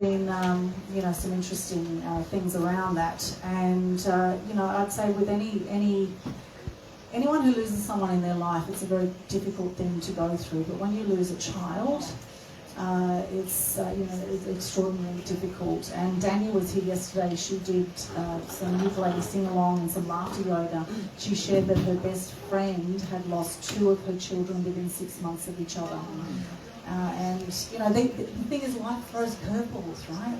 been, some interesting things around that, and I'd say with anyone who loses someone in their life, it's a very difficult thing to go through. But when you lose a child, it's extraordinarily difficult. And Daniel was here yesterday. She did some ukulele sing-along and some laughter yoga. She shared that her best friend had lost 2 of her children within 6 months of each other. The thing is, life throws curveballs, right?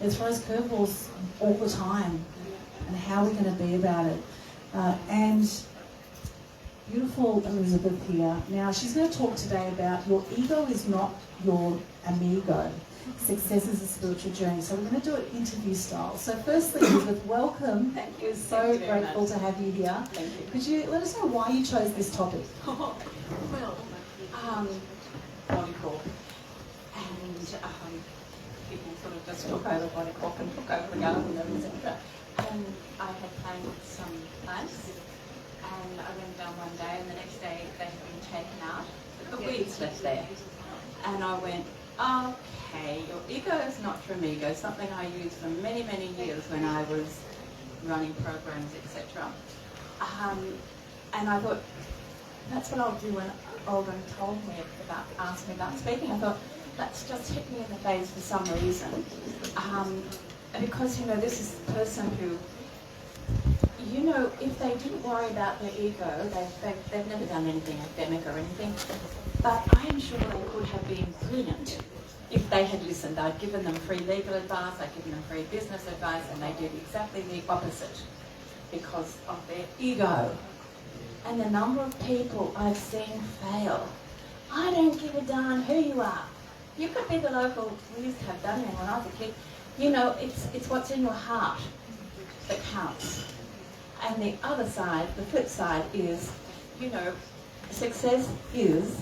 It throws curveballs all the time. And how are we going to be about it? And beautiful Elizabeth here. Now, she's going to talk today about your ego is not your amigo. Success is a spiritual journey. So we're going to do it interview style. So firstly, Elizabeth, welcome. Thank you. So grateful to have you here. Thank you. Could you let us know why you chose this topic? Body corp. And people sort of just took over body corp and took over the garden, etc. And I had planted some plants, and I went down one day, and the next day they had been taken out, but the weeds left there. And I went, okay, your ego is not your amigo, something I used for many, many years when I was running programs, etc. And I thought, that's what I'll do when Aldwyn asked me about speaking. I thought, that's just hit me in the face for some reason. Because, this is a person who, if they didn't worry about their ego, they've never done anything academic or anything, but I am sure they could have been brilliant if they had listened. I'd given them free legal advice, I'd given them free business advice, and they did exactly the opposite because of their ego. And the number of people I've seen fail. I don't give a darn who you are. You could be the local, we used to have done it when I was a kid. It's what's in your heart that counts. And the other side, the flip side is, success is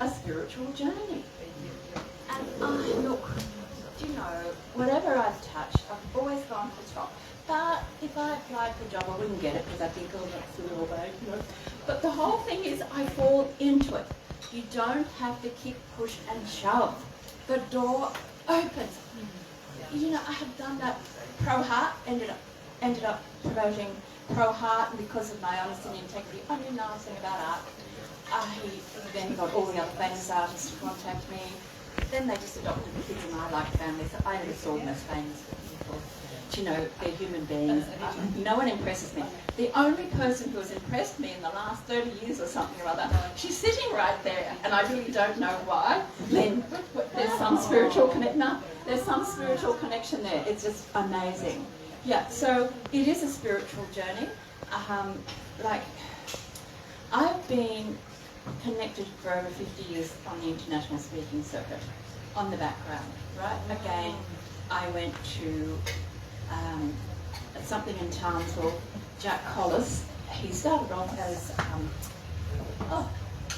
a spiritual journey. And whatever I've touched, I've always gone to the top. But if I applied for a job, I wouldn't get it because I think, that's a little vague, But the whole thing is I fall into it. You don't have to kick, push and shove. The door opens. I have done that. Pro Heart ended up promoting Pro Heart, and because of my honesty and integrity, I knew nothing about art. He then got all the other famous artists to contact me. Then they just adopted the kids in my family, so I never saw them as famous people. They're human beings. No one impresses me. The only person who has impressed me in the last 30 years or something or other, she's sitting right there, and I really don't know why. Then there's some spiritual there's some spiritual connection there. It's just amazing. Yeah, so it is a spiritual journey. I've been connected for over 50 years on the international speaking circuit, on the background, right? Again, I went to something in Townsville. Jack Collis, he started off as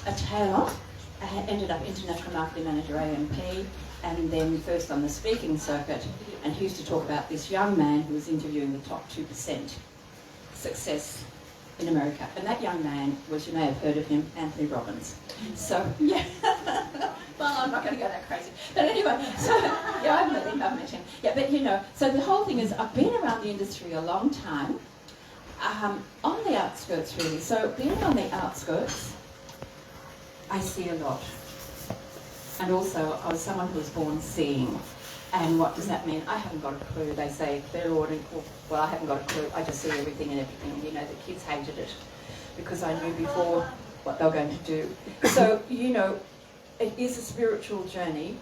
a tailor, ended up International Marketing Manager AMP, and then first on the speaking circuit, and he used to talk about this young man who was interviewing the top 2% success in America. And that young man was, you may have heard of him, Anthony Robbins. So, yeah. Well, I'm not going to go that crazy. But anyway, so, yeah, I've met him. Yeah, but so the whole thing is I've been around the industry a long time, on the outskirts really. So being on the outskirts, I see a lot. And also, I was someone who was born seeing. And what does that mean? I haven't got a clue. They say they're ordering, well, I haven't got a clue. I just see everything and everything. The kids hated it because I knew before what they were going to do. So, it is a spiritual journey.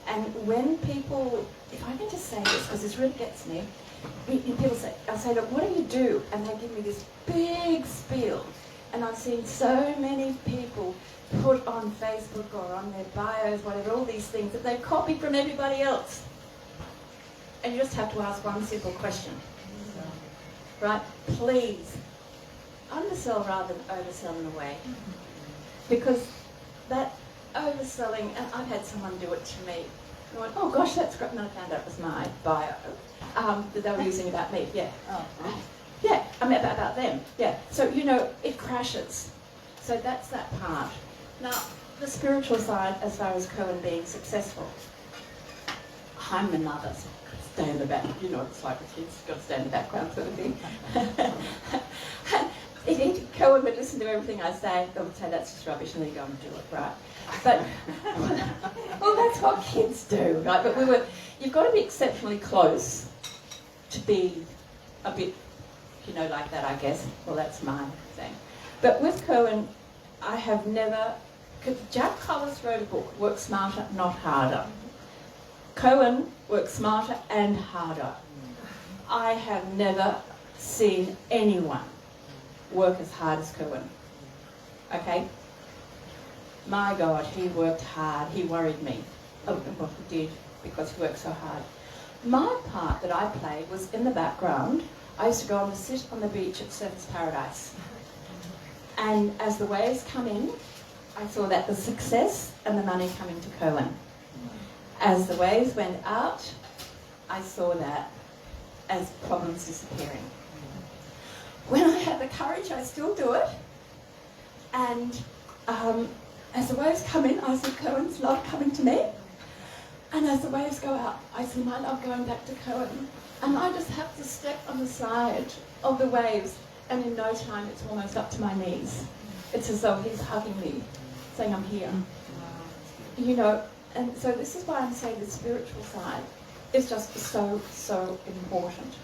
And when people, if I can just say this, because this really gets me, people say, I'll say, look, what do you do? And they give me this big spiel. And I've seen so many people put on Facebook or on their bios, whatever, all these things that they copy from everybody else. And you just have to ask one simple question. Right? Please, undersell rather than oversell in a way. Because that overselling, and I've had someone do it to me. I went, oh gosh, that's great. And I found out it was my bio that they were using about me. Yeah. Oh. Yeah, I mean about them. Yeah. So, it crashes. So that's that part. Now, the spiritual side, as far as Cohen being successful, I'm the mother, so stay in the back. You know, it's like the kids got to stay in the background sort of thing. Cohen would listen to everything I say. They would say, that's just rubbish, and then he'd go and do it, right? But, well, that's what kids do, right? But you've got to be exceptionally close to be a bit, you know, like that, I guess. Well, that's my thing. But with Cohen, I have never, because Jack Collis wrote a book, Work Smarter, Not Harder. Cohen works smarter and harder. I have never seen anyone work as hard as Cohen. Okay? My God, he worked hard. He worried me. Oh, well, he did, because he worked so hard. My part that I played was in the background. I used to go and sit on the beach at Surfers Paradise. And as the waves come in, I saw that the success and the money coming to Cohen. As the waves went out, I saw that as problems disappearing. When I had the courage, I still do it. And as the waves come in, I see Cohen's love coming to me. And as the waves go out, I see my love going back to Cohen. And I just have to step on the side of the waves, and in no time it's almost up to my knees. It's as though he's hugging me, saying, I'm here. You know, and so this is why I'm saying the spiritual side is just so, so important.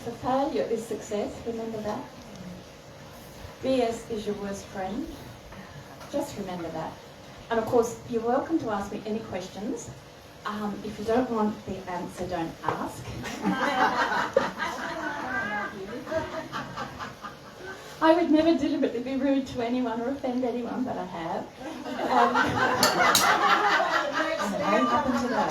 So failure is success, remember that. BS is your worst friend. Just remember that. And of course, you're welcome to ask me any questions. If you don't want the answer, don't ask. I would never deliberately be rude to anyone or offend anyone, but I have. What happened today?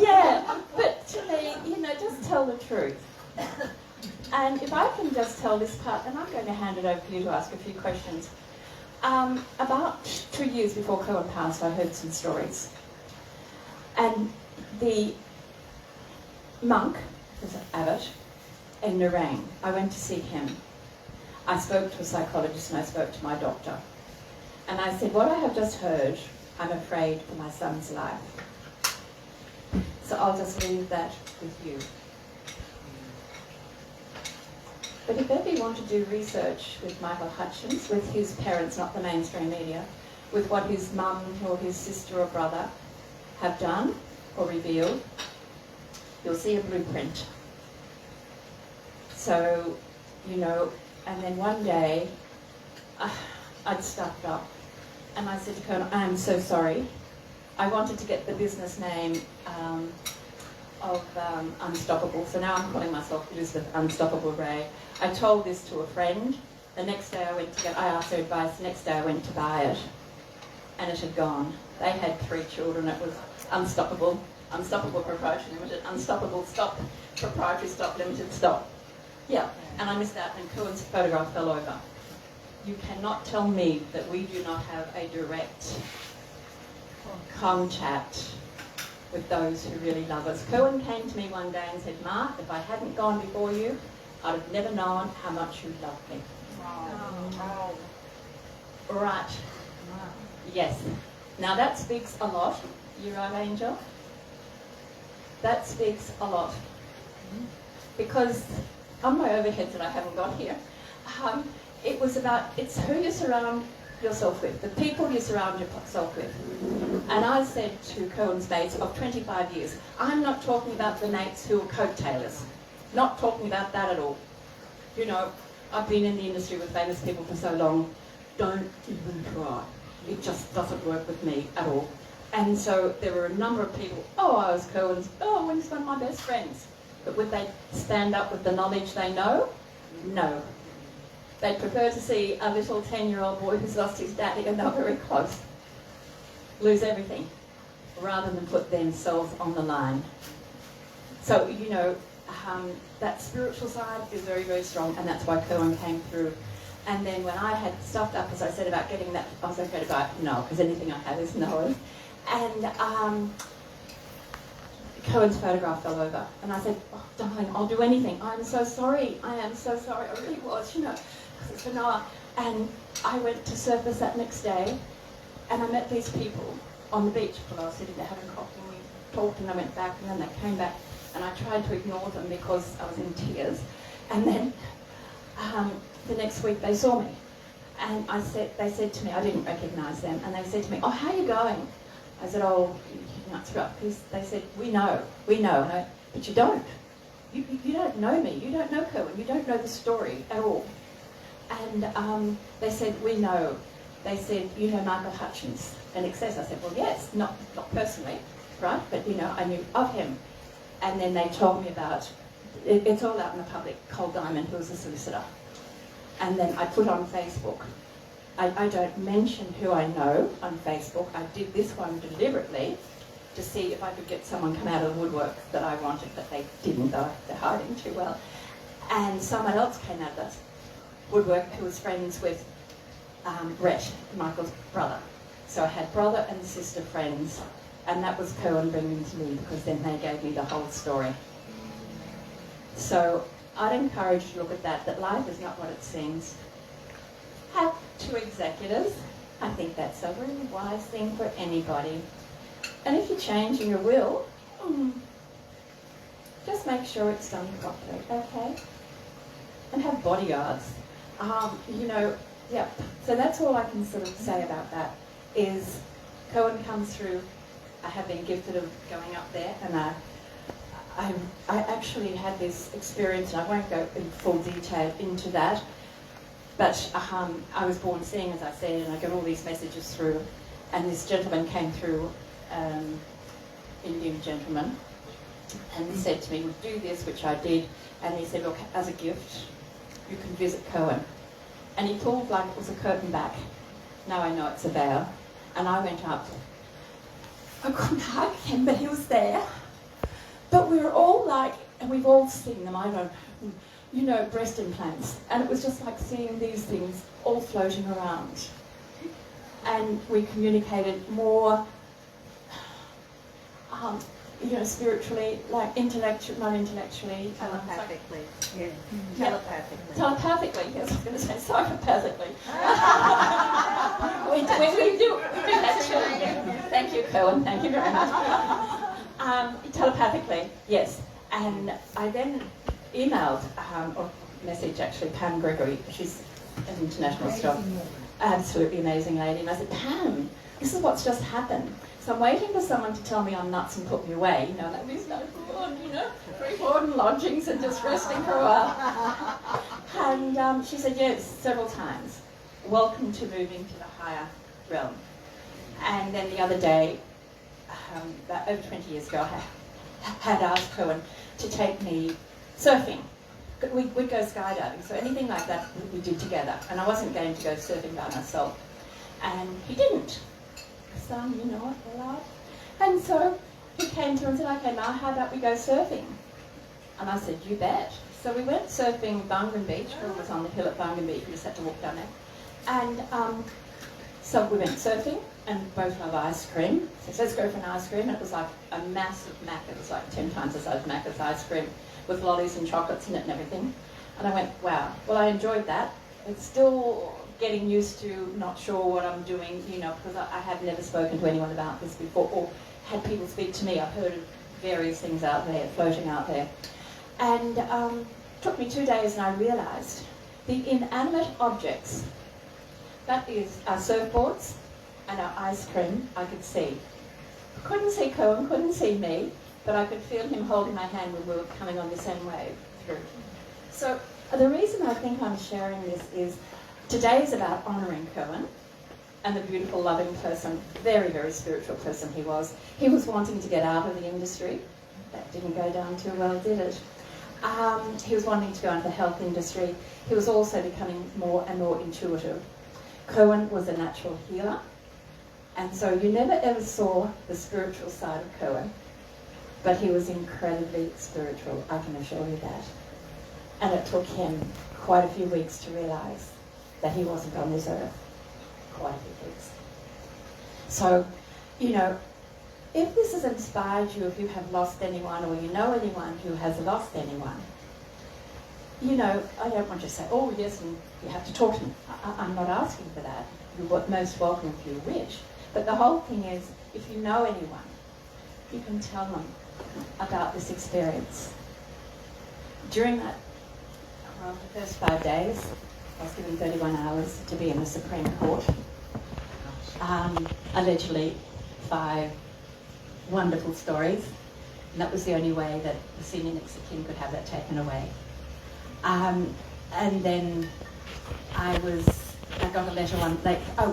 Yeah, but to me, you know, just tell the truth. And if I can just tell this part, then I'm going to hand it over for you to ask a few questions. About 2 years before Cohen passed, I heard some stories. And the monk, was an abbot, in Nerang, I went to see him. I spoke to a psychologist and I spoke to my doctor. And I said, what I have just heard, I'm afraid for my son's life. So I'll just leave that with you. But if ever you want to do research with Michael Hutchins, with his parents, not the mainstream media, with what his mum or his sister or brother have done or revealed, you'll see a blueprint. So, you know, and then one day, I'd stuffed up. And I said to Colonel, I'm so sorry. I wanted to get the business name of Unstoppable. So now I'm calling myself Elizabeth Unstoppable Rae. I told this to a friend. The next day I asked her advice. The next day I went to buy it. And it had gone. They had 3 children. It was Unstoppable, Unstoppable Proprietary Limited, Unstoppable Stop, Proprietary Stop Limited Stop. Yeah, and I missed out, and Cohen's photograph fell over. You cannot tell me that we do not have a direct contact with those who really love us. Cohen came to me one day and said, Mark, if I hadn't gone before you, I'd have never known how much you loved me. Wow. Right. Yes. Now that speaks a lot. You're right, Angel? That speaks a lot. Because on my overhead that I haven't got here, it was about, it's who you surround yourself with, the people you surround yourself with. And I said to Cohen's mates of 25 years, I'm not talking about the mates who are coat-tailors. Not talking about that at all. You know, I've been in the industry with famous people for so long, don't even try. It just doesn't work with me at all. And so there were a number of people, oh, I was Cohen's, oh, he's one of my best friends. But would they stand up with the knowledge they know? No. They'd prefer to see a little 10-year-old boy who's lost his daddy and they're very close lose everything, rather than put themselves on the line. So, you know, that spiritual side is very, very strong, and that's why Cohen came through. And then when I had stuffed up, as I said, about getting that, I was okay to buy it. No, because anything I have is no. And Cohen's photograph fell over, and I said, oh, darling, I'll do anything. I'm so sorry. I am so sorry. I really was, you know, because it's for Noah. And I went to Surfers that next day, and I met these people on the beach when I was sitting there having coffee, and we talked, and I went back, and then they came back, and I tried to ignore them because I was in tears. And then the next week they saw me, and they said to me, I didn't recognise them, and they said to me, "Oh, how are you going?" I said, "Oh, nuts rough." Because they said, we know, and I went, "But you don't. You don't know me. You don't know Cohen. You don't know the story at all." And they said, "We know." They said, "You know Michael Hutchins and Excess." I said, "Well, yes, not personally, right? But I knew of him." And then they told me about it's all out in the public. Cole Diamond, who was a solicitor. And then I put on Facebook. I don't mention who I know on Facebook. I did this one deliberately to see if I could get someone come out of the woodwork that I wanted, but they didn't, though they're hiding too well. And someone else came out of the woodwork who was friends with Rhett, Michael's brother. So I had brother and sister friends, and that was Cohen bringing to me, because then they gave me the whole story. So I'd encourage you to look at that life is not what it seems. Have 2 executors. I think that's a really wise thing for anybody. And if you're changing your will, just make sure it's done properly, okay? And have bodyguards. Yeah. So that's all I can sort of say about that, is Cohen comes through. I have been gifted of going up there, and I actually had this experience, and I won't go in full detail into that, but I was born seeing, as I said, and I got all these messages through, and this gentleman came through, Indian gentleman, and he said to me, "We'll do this," which I did, and he said, "Look, as a gift, you can visit Cohen." And he pulled like it was a curtain back. Now I know it's a veil. And I went up. I couldn't hug him, but he was there. But we were all like, and we've all seen them, breast implants. And it was just like seeing these things all floating around. And we communicated more, spiritually, like not intellectually. Telepathically. Yeah. Telepathically. Telepathically, yes, I was going to say psychopathically. we do that too. Thank you, Cohen, thank you very much. Telepathically, yes. And I then emailed, or messaged actually, Pam Gregory. She's an international star. Absolutely amazing lady. And I said, "Pam, this is what's just happened. So I'm waiting for someone to tell me I'm nuts and put me away. That was no good, free board and lodgings and just resting for a while." And she said, "Yes, several times. Welcome to moving to the higher realm." And then the other day, about over 20 years ago, I had asked Cohen to take me surfing. We'd go skydiving, so anything like that we did together. And I wasn't going to go surfing by myself. And he didn't. "Son, you know it, lad." And so he came to and said, "Okay, Ma, how about we go surfing?" And I said, "You bet." So we went surfing Bungan Beach. It was on the hill at Bungan Beach. We just had to walk down there. And so we went surfing, and both love ice cream. So let's go for an ice cream. And it was like a massive Mac. It was like 10 times the size of Macca's ice cream with lollies and chocolates in it and everything. And I went, wow. Well, I enjoyed that. It's still getting used to, not sure what I'm doing, because I have never spoken to anyone about this before, or had people speak to me. I've heard of various things out there, floating out there. And it took me 2 days, and I realised the inanimate objects, that is our surfboards and our ice cream, I could see. Couldn't see Cohen, couldn't see me, but I could feel him holding my hand when we were coming on the same wave through. So the reason I think I'm sharing this is today is about honouring Cohen and the beautiful, loving person, very, very spiritual person he was. He was wanting to get out of the industry. That didn't go down too well, did it? He was wanting to go into the health industry. He was also becoming more and more intuitive. Cohen was a natural healer. And so you never ever saw the spiritual side of Cohen, but he was incredibly spiritual, I can assure you that. And it took him quite a few weeks to realise that he wasn't on this earth. Quite a few weeks. So, if this has inspired you, if you have lost anyone, or you know anyone who has lost anyone, I don't want you to say, "Oh, yes, and you have to talk to me." I'm not asking for that. You're most welcome if you wish. But the whole thing is, if you know anyone, you can tell them about this experience. During that, the first 5 days, I was given 31 hours to be in the Supreme Court. Allegedly 5 wonderful stories, and that was the only way that the senior next of kin could have that taken away. And then I got a letter I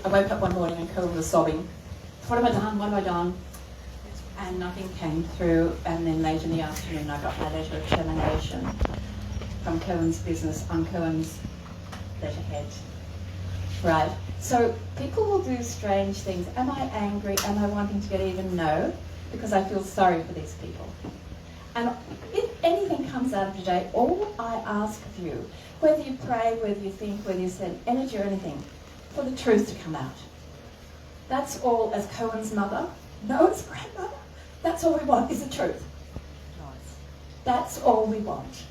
woke up one morning and Cohen was sobbing. What have I done? What have I done? And nothing came through, and then late in the afternoon I got my letter of termination from Cohen's business on Cohen's letterhead. Right, so people will do strange things. Am I angry? Am I wanting to get even? No, because I feel sorry for these people. And if anything comes out of today, all I ask of you, whether you pray, whether you think, whether you send energy or anything, for the truth to come out. That's all. As Cohen's mother, Noah's grandmother, that's all we want is the truth. Nice. That's all we want.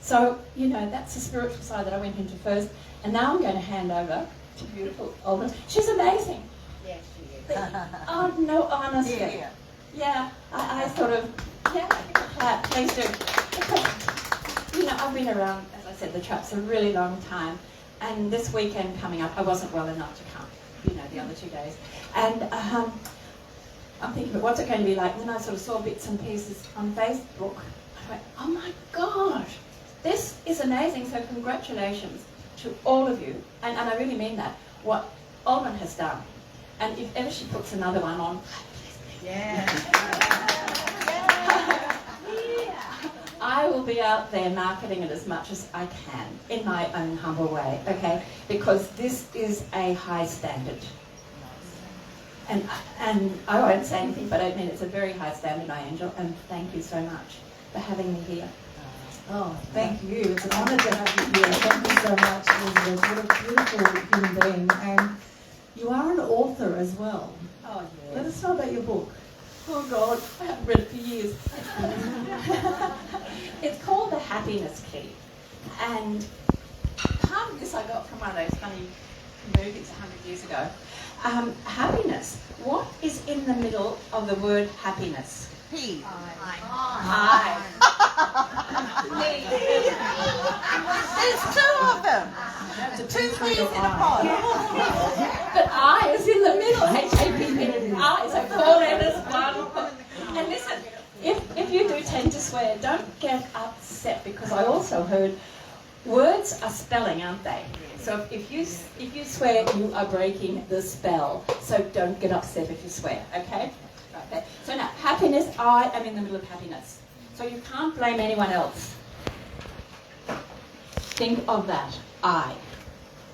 So, that's the spiritual side that I went into first. And now I'm going to hand over to beautiful Aldwyn. She's amazing. Yes, she is. Oh, no, honestly. Yeah. Yeah, I sort of, clap, please do. Because, I've been around, as I said, the traps a really long time. And this weekend coming up, I wasn't well enough to come, the other 2 days. And I'm thinking, but what's it going to be like? And then I sort of saw bits and pieces on Facebook. I went, oh my God, this is amazing. So congratulations to all of you. And I really mean that, what Aldwyn has done. And if ever she puts another one on, Yeah. I will be out there marketing it as much as I can in my own humble way, okay? Because this is a high standard. And I won't say anything, but I mean it's a very high standard, my angel, and thank you so much for having me here. Oh, thank you. It's an honour to have you here. Thank you so much, Elizabeth. What a beautiful human being. And you are an author as well. Oh, Let us know about your book. Oh God, I haven't read it for years. It's called The Happiness Key. And part of this I got from one of those funny movies 100 years ago. Happiness. What is in the middle of the word happiness? He. I. There's 2 of them. Two things in a pod. But I is in the middle. H-A-P-P. I. So 4 letters, 1. And listen, if you do tend to swear, don't get upset, because I also heard words are spelling, aren't they? So if you swear, you are breaking the spell. So don't get upset if you swear, okay? Okay. So now, happiness, I am in the middle of happiness. So you can't blame anyone else. Think of that, I.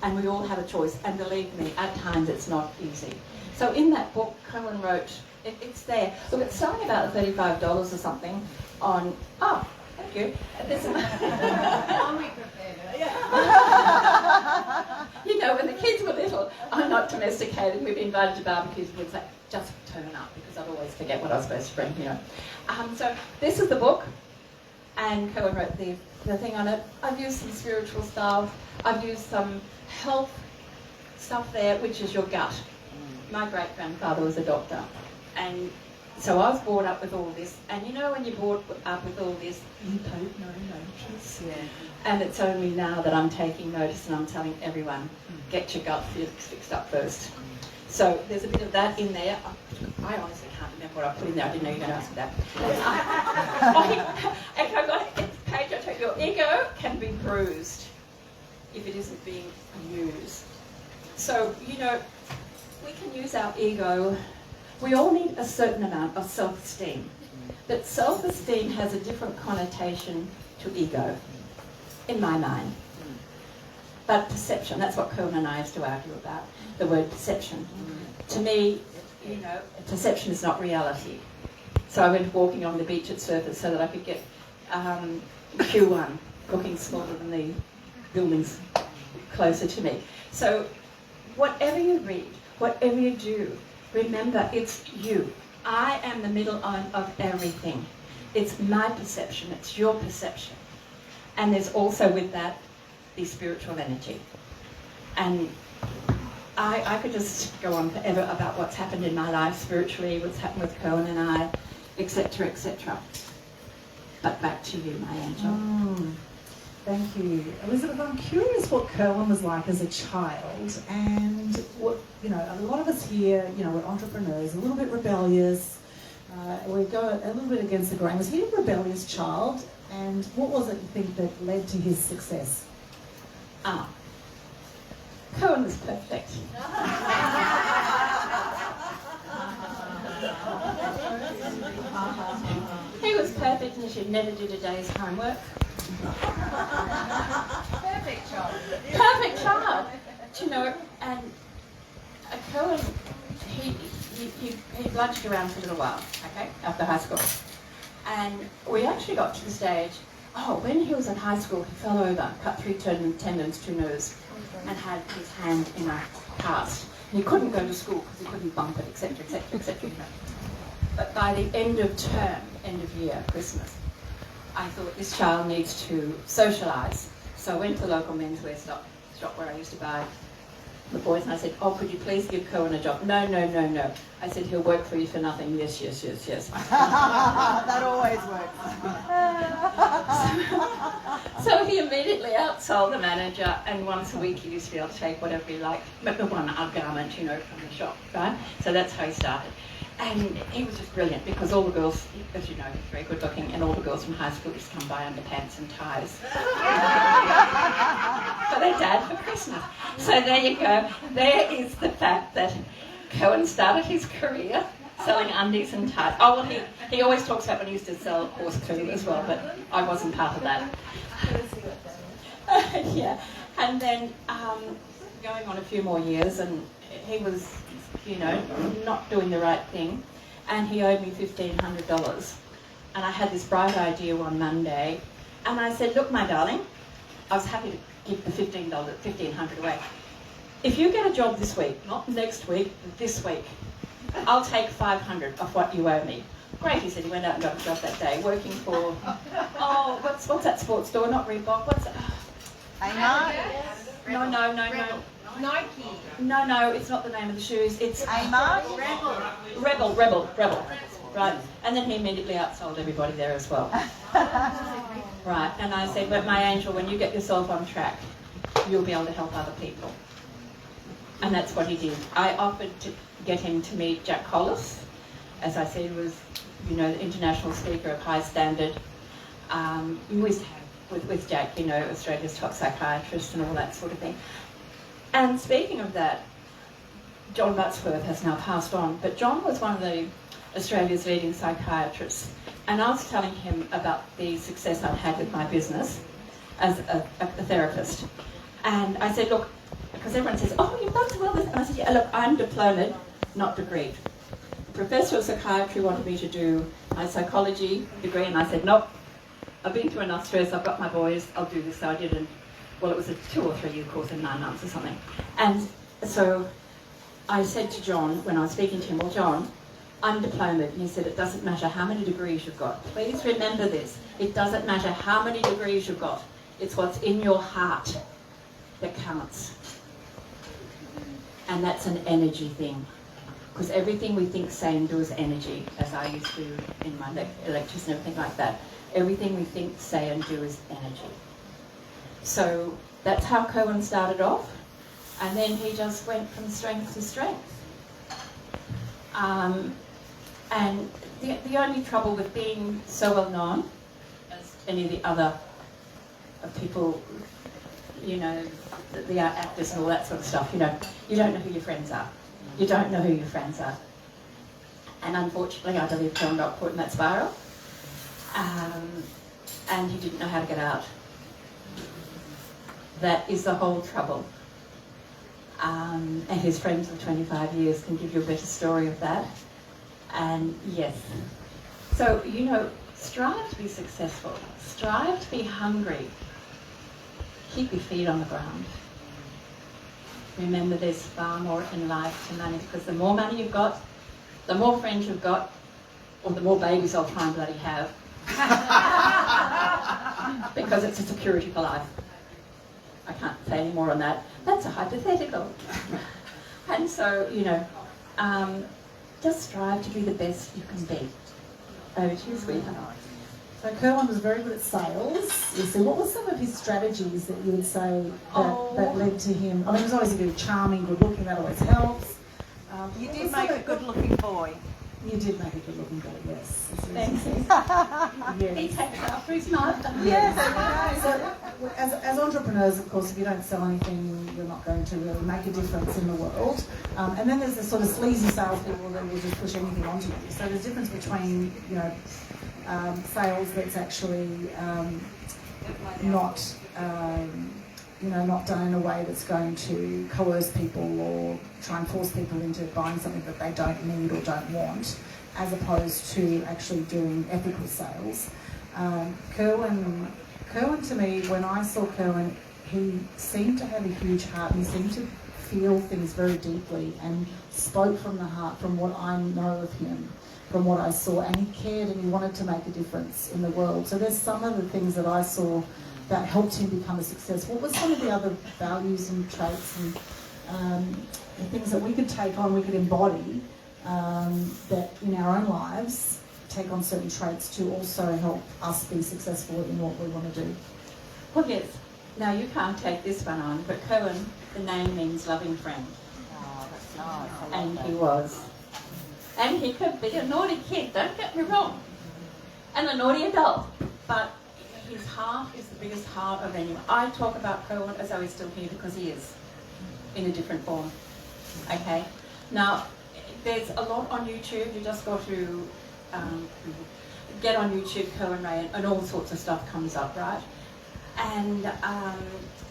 And we all have a choice. And believe me, at times it's not easy. So in that book, Cohen wrote, it's there. Look, it's selling about $35 or something on, oh, thank you. When the kids were little, I'm not domesticated. We've been invited to barbecues. We'd say, just turn up, because I'd always forget what I was supposed to bring, So this is the book, and Cohen wrote the thing on it. I've used some spiritual stuff. I've used some health stuff there, which is your gut. My great-grandfather was a doctor, and so I was brought up with all this. And when you're brought up with all this, you don't know notice. Yeah. And it's only now that I'm taking notice and I'm telling everyone, get your gut fixed up first. So there's a bit of that in there. I honestly can't remember what I put in there. I didn't know you were going to ask me that. Actually, I've got it. It's the page I told you. Your ego can be bruised if it isn't being used. So, we can use our ego. We all need a certain amount of self-esteem. But self-esteem has a different connotation to ego, in my mind. But perception, that's what Cohen and I used to argue about, the word perception. To me, perception is not reality. So I went walking on the beach at Surfers so that I could get Q1, looking smaller than the buildings closer to me. So whatever you read, whatever you do, remember it's you. I am the middle of everything. It's my perception, it's your perception. And there's also with that the spiritual energy. And I could just go on forever about what's happened in my life spiritually, what's happened with Cohen and I, etc., etc. But back to you, my angel. Thank you. Elizabeth, I'm curious what Kerwin was like as a child, and what, you know, a lot of us here, you know, we're entrepreneurs, a little bit rebellious, we go a little bit against the grain. Was he a rebellious child, and what was it you think that led to his success? Cohen was perfect. He was perfect and she never did a day's homework. Perfect child. Perfect child. Do you know, and Cohen, he bludgeoned around for a little while, okay, after high school. And we actually got to the stage, when he was in high school, he fell over, cut 3 tendons, 2 nerves, and had his hand in a cast. And he couldn't go to school because he couldn't bump it, etc., etc., etc. But by the end of term, end of year, Christmas, I thought this child needs to socialise. So I went to the local menswear shop where I used to buy the boys, and I said, could you please give Cohen a job? No. I said, he'll work for you for nothing. Yes. That always works. So he immediately outsold the manager, and once a week he used to be able to take whatever he liked, one garment, you know, from the shop, right? So that's how he started. And he was just brilliant because all the girls, as you know, he's very good looking, and all the girls from high school used to come by underpants and ties for their dad for Christmas. So there you go. There is the fact that Cohen started his career selling undies and ties. Oh, well, he always talks about when he used to sell horse poo as well, but I wasn't part of that. Yeah. And then going on a few more years, and he was, you know, not doing the right thing, and he owed me $1,500. And I had this bright idea one Monday, and I said, look, my darling, I was happy to give the $1,500 away. If you get a job this week, not next week, this week, I'll take $500 off what you owe me. Great, he said. He went out and got a job that day, working for, what's that sports store? Not Reebok. What's that? No. Nike. No, it's not the name of the shoes. It's Rebel. Rebel. Right. And then he immediately outsold everybody there as well. Right. And I said, but my angel, when you get yourself on track, you'll be able to help other people. And that's what he did. I offered to get him to meet Jack Collis. As I said, he was, you know, the international speaker of high standard. We used to have with Jack, you know, Australia's top psychiatrist and all that sort of thing. And speaking of that, John Butsworth has now passed on, but John was one of Australia's leading psychiatrists. And I was telling him about the success I've had with my business as a therapist. And I said, look, because everyone says, you've done so well with this. And I said, yeah, look, I'm diplomaed, not degreed. The professor of psychiatry wanted me to do my psychology degree, and I said, nope, I've been through enough stress, I've got my boys, I'll do this. So I did it. Well, it was a 2 or 3 year course in 9 months or something. And so I said to John, when I was speaking to him, well, John, I'm diplomaed. And he said, it doesn't matter how many degrees you've got. Please remember this. It doesn't matter how many degrees you've got. It's what's in your heart that counts. And that's an energy thing. Because everything we think, say, and do is energy, as I used to in my lectures and everything like that. Everything we think, say, and do is energy. So that's how Cohen started off, and then he just went from strength to strength. And the only trouble with being so well known as any of the other people, you know, the actors and all that sort of stuff, you know, you don't know who your friends are. You don't know who your friends are. And unfortunately, I believe Cohen got caught in that spiral, and he didn't know how to get out. That is the whole trouble. And his friends of 25 years can give you a better story of that. And yes. So, you know, strive to be successful. Strive to be hungry. Keep your feet on the ground. Remember, there's far more in life than money, because the more money you've got, the more friends you've got, or the more babies I'll try and bloody have. Because it's a security for life. I can't say any more on that. That's a hypothetical. And so, just strive to be the best you can be. Over to you, sweetheart. So Kerwin was very good at sales. You see, what were some of his strategies that you would say that led to him? I mean, he was always very charming, good looking, that always helps. You did make a good looking boy. You did make a good looking boy, yes. Thanks. Yes. He takes after his mother. Yes. So, as entrepreneurs, of course, if you don't sell anything, you're not going to really make a difference in the world. And then there's the sort of sleazy salespeople that will just push anything onto you. So there's a difference between, sales that's actually not done in a way that's going to coerce people or try and force people into buying something that they don't need or don't want, as opposed to actually doing ethical sales. Kerwin, to me, when I saw Kerwin, he seemed to have a huge heart and he seemed to feel things very deeply and spoke from the heart, from what I know of him, from what I saw, and he cared and he wanted to make a difference in the world. So there's some of the things that I saw that helped him become a success. What were some of the other values and traits and the things that we could take on, we could embody, that in our own lives, take on certain traits to also help us be successful in what we want to do? Well, yes. Now, you can't take this one on, but Cohen, the name means loving friend. Oh, that's nice. And he was. And he could be a naughty kid, don't get me wrong, and a naughty adult, but his heart is the biggest heart of anyone. I talk about Cohen as though he's still here because he is, in a different form. Okay? Now, there's a lot on YouTube. You just got to get on YouTube, Cohen Rae, and all sorts of stuff comes up, right? And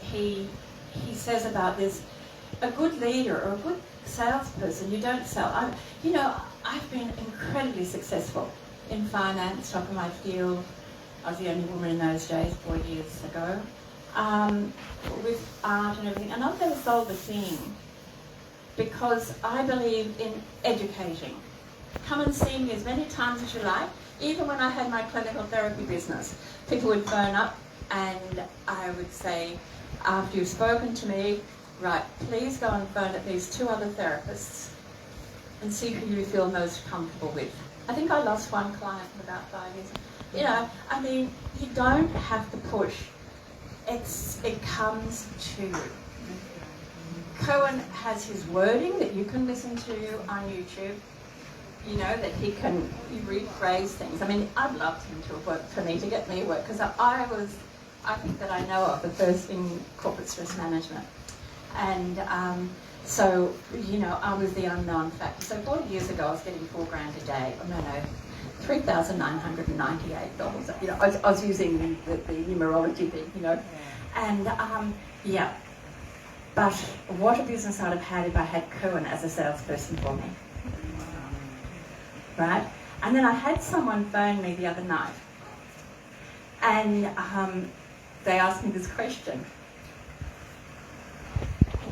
he says about this, a good leader or a good salesperson, you don't sell. I've been incredibly successful in finance, top of my field. I was the only woman in those days, 4 years ago, with art and everything. And I've never sold a thing because I believe in educating. Come and see me as many times as you like. Even when I had my clinical therapy business, people would phone up and I would say, after you've spoken to me, right, please go and phone at least 2 other therapists and see who you feel most comfortable with. I think I lost one client in about 5 years. You don't have to push. It comes to you. Cohen has his wording that you can listen to on YouTube. That he can rephrase things. I mean, I'd loved him to have worked for me, to get me work, because I think that I know of the first in corporate stress management. And so, I was the unknown factor. So 40 years ago, I was getting $4 grand a day. Oh, no, $3,998. I was using the numerology thing, And, But what a business I'd have had if I had Cohen as a salesperson for me. Right? And then I had someone phone me the other night. And they asked me this question.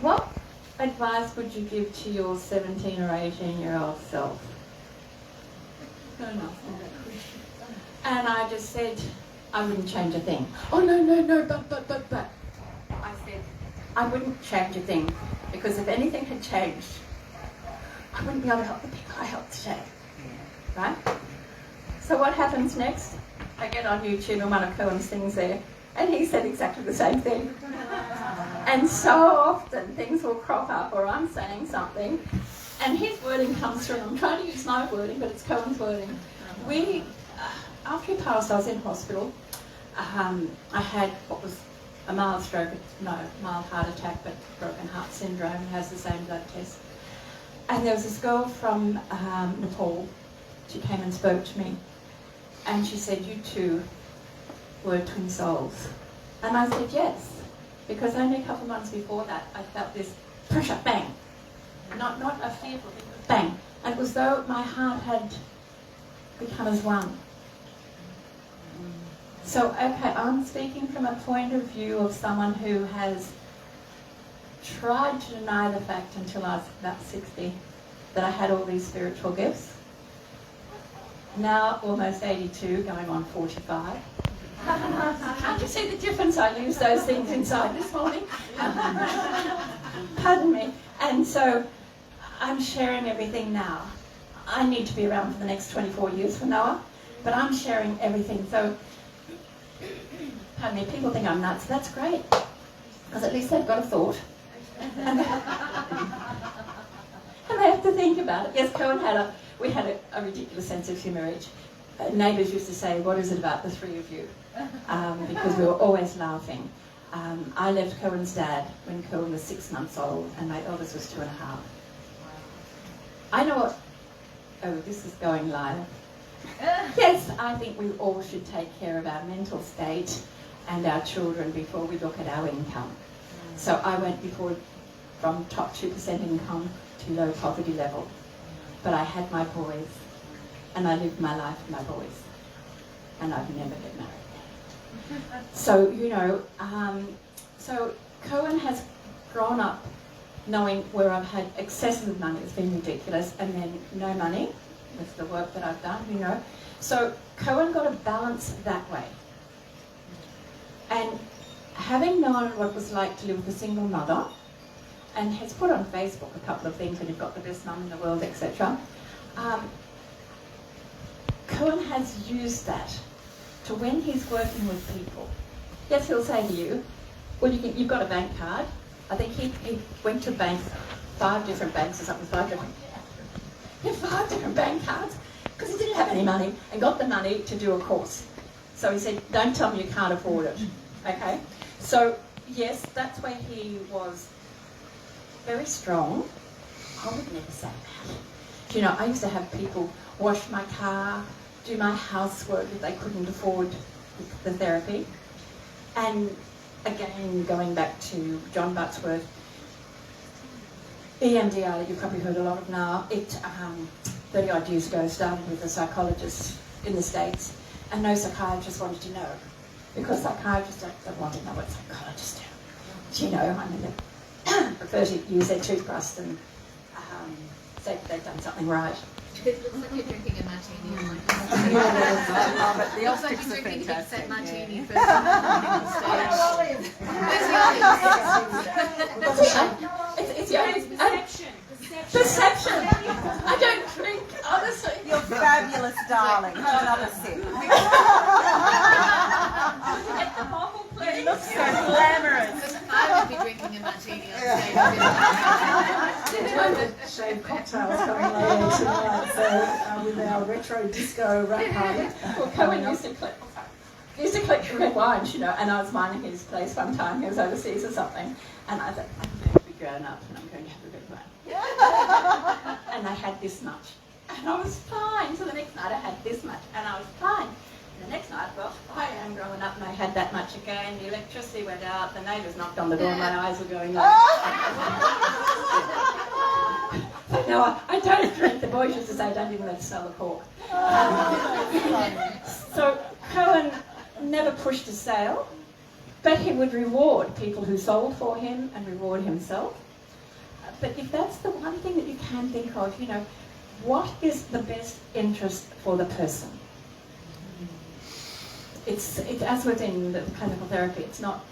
What advice would you give to your 17 or 18-year-old self? Don't ask me that question. And I just said, I wouldn't change a thing. Oh, no, but. I said, I wouldn't change a thing, because if anything had changed, I wouldn't be able to help the people I help today. Right? So what happens next? I get on YouTube and one of Cohen's things there, and he said exactly the same thing. And so often things will crop up, or I'm saying something, and his wording comes through. I'm trying to use my wording, but it's Cohen's wording. After he passed, I was in hospital. I had what was a mild heart attack, but broken heart syndrome. He has the same blood test. And there was this girl from Nepal. She came and spoke to me, and she said, "You two were twin souls." And I said, "Yes," because only a couple of months before that, I felt this pressure, bang, not a fearful thing, but bang, and it was though my heart had become as one. So, okay, I'm speaking from a point of view of someone who has tried to deny the fact until I was about 60 that I had all these spiritual gifts. Now, almost 82, going on 45. Can't you see the difference? I used those things inside this morning. Pardon me. And so, I'm sharing everything now. I need to be around for the next 24 years for Noah, but I'm sharing everything. So, pardon me, people think I'm nuts. That's great, because at least they've got a thought. And they have to think about it. Yes, Cohen we had a ridiculous sense of humour each. Neighbours used to say, what is it about the three of you? Because we were always laughing. I left Cohen's dad when Cohen was 6 months old, and my eldest was 2.5. I know what... Oh, this is going live. Yes, I think we all should take care of our mental state and our children before we look at our income. So I went from top 2% income to low poverty level. But I had my boys, and I lived my life with my boys, and I'd never get married. So, you know, so Cohen has grown up knowing where I've had excessive money, it's been ridiculous, and then no money with the work that I've done, you know. So Cohen got a balance that way. And having known what it was like to live with a single mother, and has put on Facebook a couple of things, and you've got the best mum in the world, etc. Cohen has used that to when he's working with people. Yes, he'll say to you, well, you've got a bank card. I think he went to banks, 5 different banks or something, 5 different bank cards, because he didn't have any money, and got the money to do a course. So he said, don't tell me you can't afford it, okay? So, yes, that's where he was very strong. I would never say that. You know, I used to have people wash my car, do my housework if they couldn't afford the therapy. And again, going back to John Buttsworth, EMDR that you've probably heard a lot of now, it 30 odd years ago started with a psychologist in the States, and no psychiatrist wanted to know, because psychiatrists don't want to know what psychologists do. Do you know, I mean, they prefer to use their toothbrush and say that they've done something right. It looks like you're drinking a martini. But the Looks like optics you're are drinking a big set fantastic. martini first on the stage. Where's the olives? It's the only... Perception. I don't drink, honestly. You're fabulous, darling. Have another sip. Get the bottle, please. You look so glamorous. I would be drinking a martini on stage. Shave cocktails coming later tonight, so with our retro disco rap party. Well, Cohen used to collect red wines, you know, and I was minding his place one time, he was overseas or something, and I thought, I'm going to be grown up and I'm going to have a red wine. And I had this much, and I was fine. So the next night I had this much, and I was fine. And the next night, well, I am growing up, and I had that much again. The electricity went out, the neighbours knocked on the door, and my eyes were going like... But no, I don't drink. The boys used to say, don't even let us smell the cork. So Cohen never pushed a sale, but he would reward people who sold for him and reward himself. But if that's the one thing that you can think of, you know, what is the best interest for the person? It's as within the clinical therapy, it's not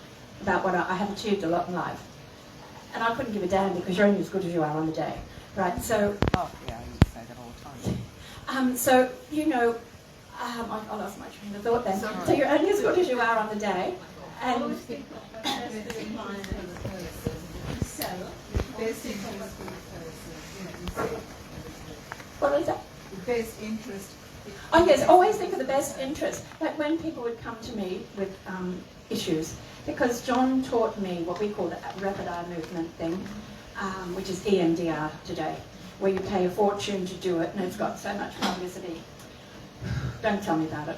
about what I have achieved a lot in life. And I couldn't give a damn, because you're only as good as you are on the day, right? So, Oh, yeah, you say that all the time. so you know, I lost my train of thought then. So you're only as good as you are on the day, and Best interest for the person. what is that? Best interest. Oh yes, always think of the best interest. Like when people would come to me with issues, because John taught me what we call the rapid eye movement thing, which is EMDR today, where you pay a fortune to do it, and it's got so much publicity. Don't tell me about it,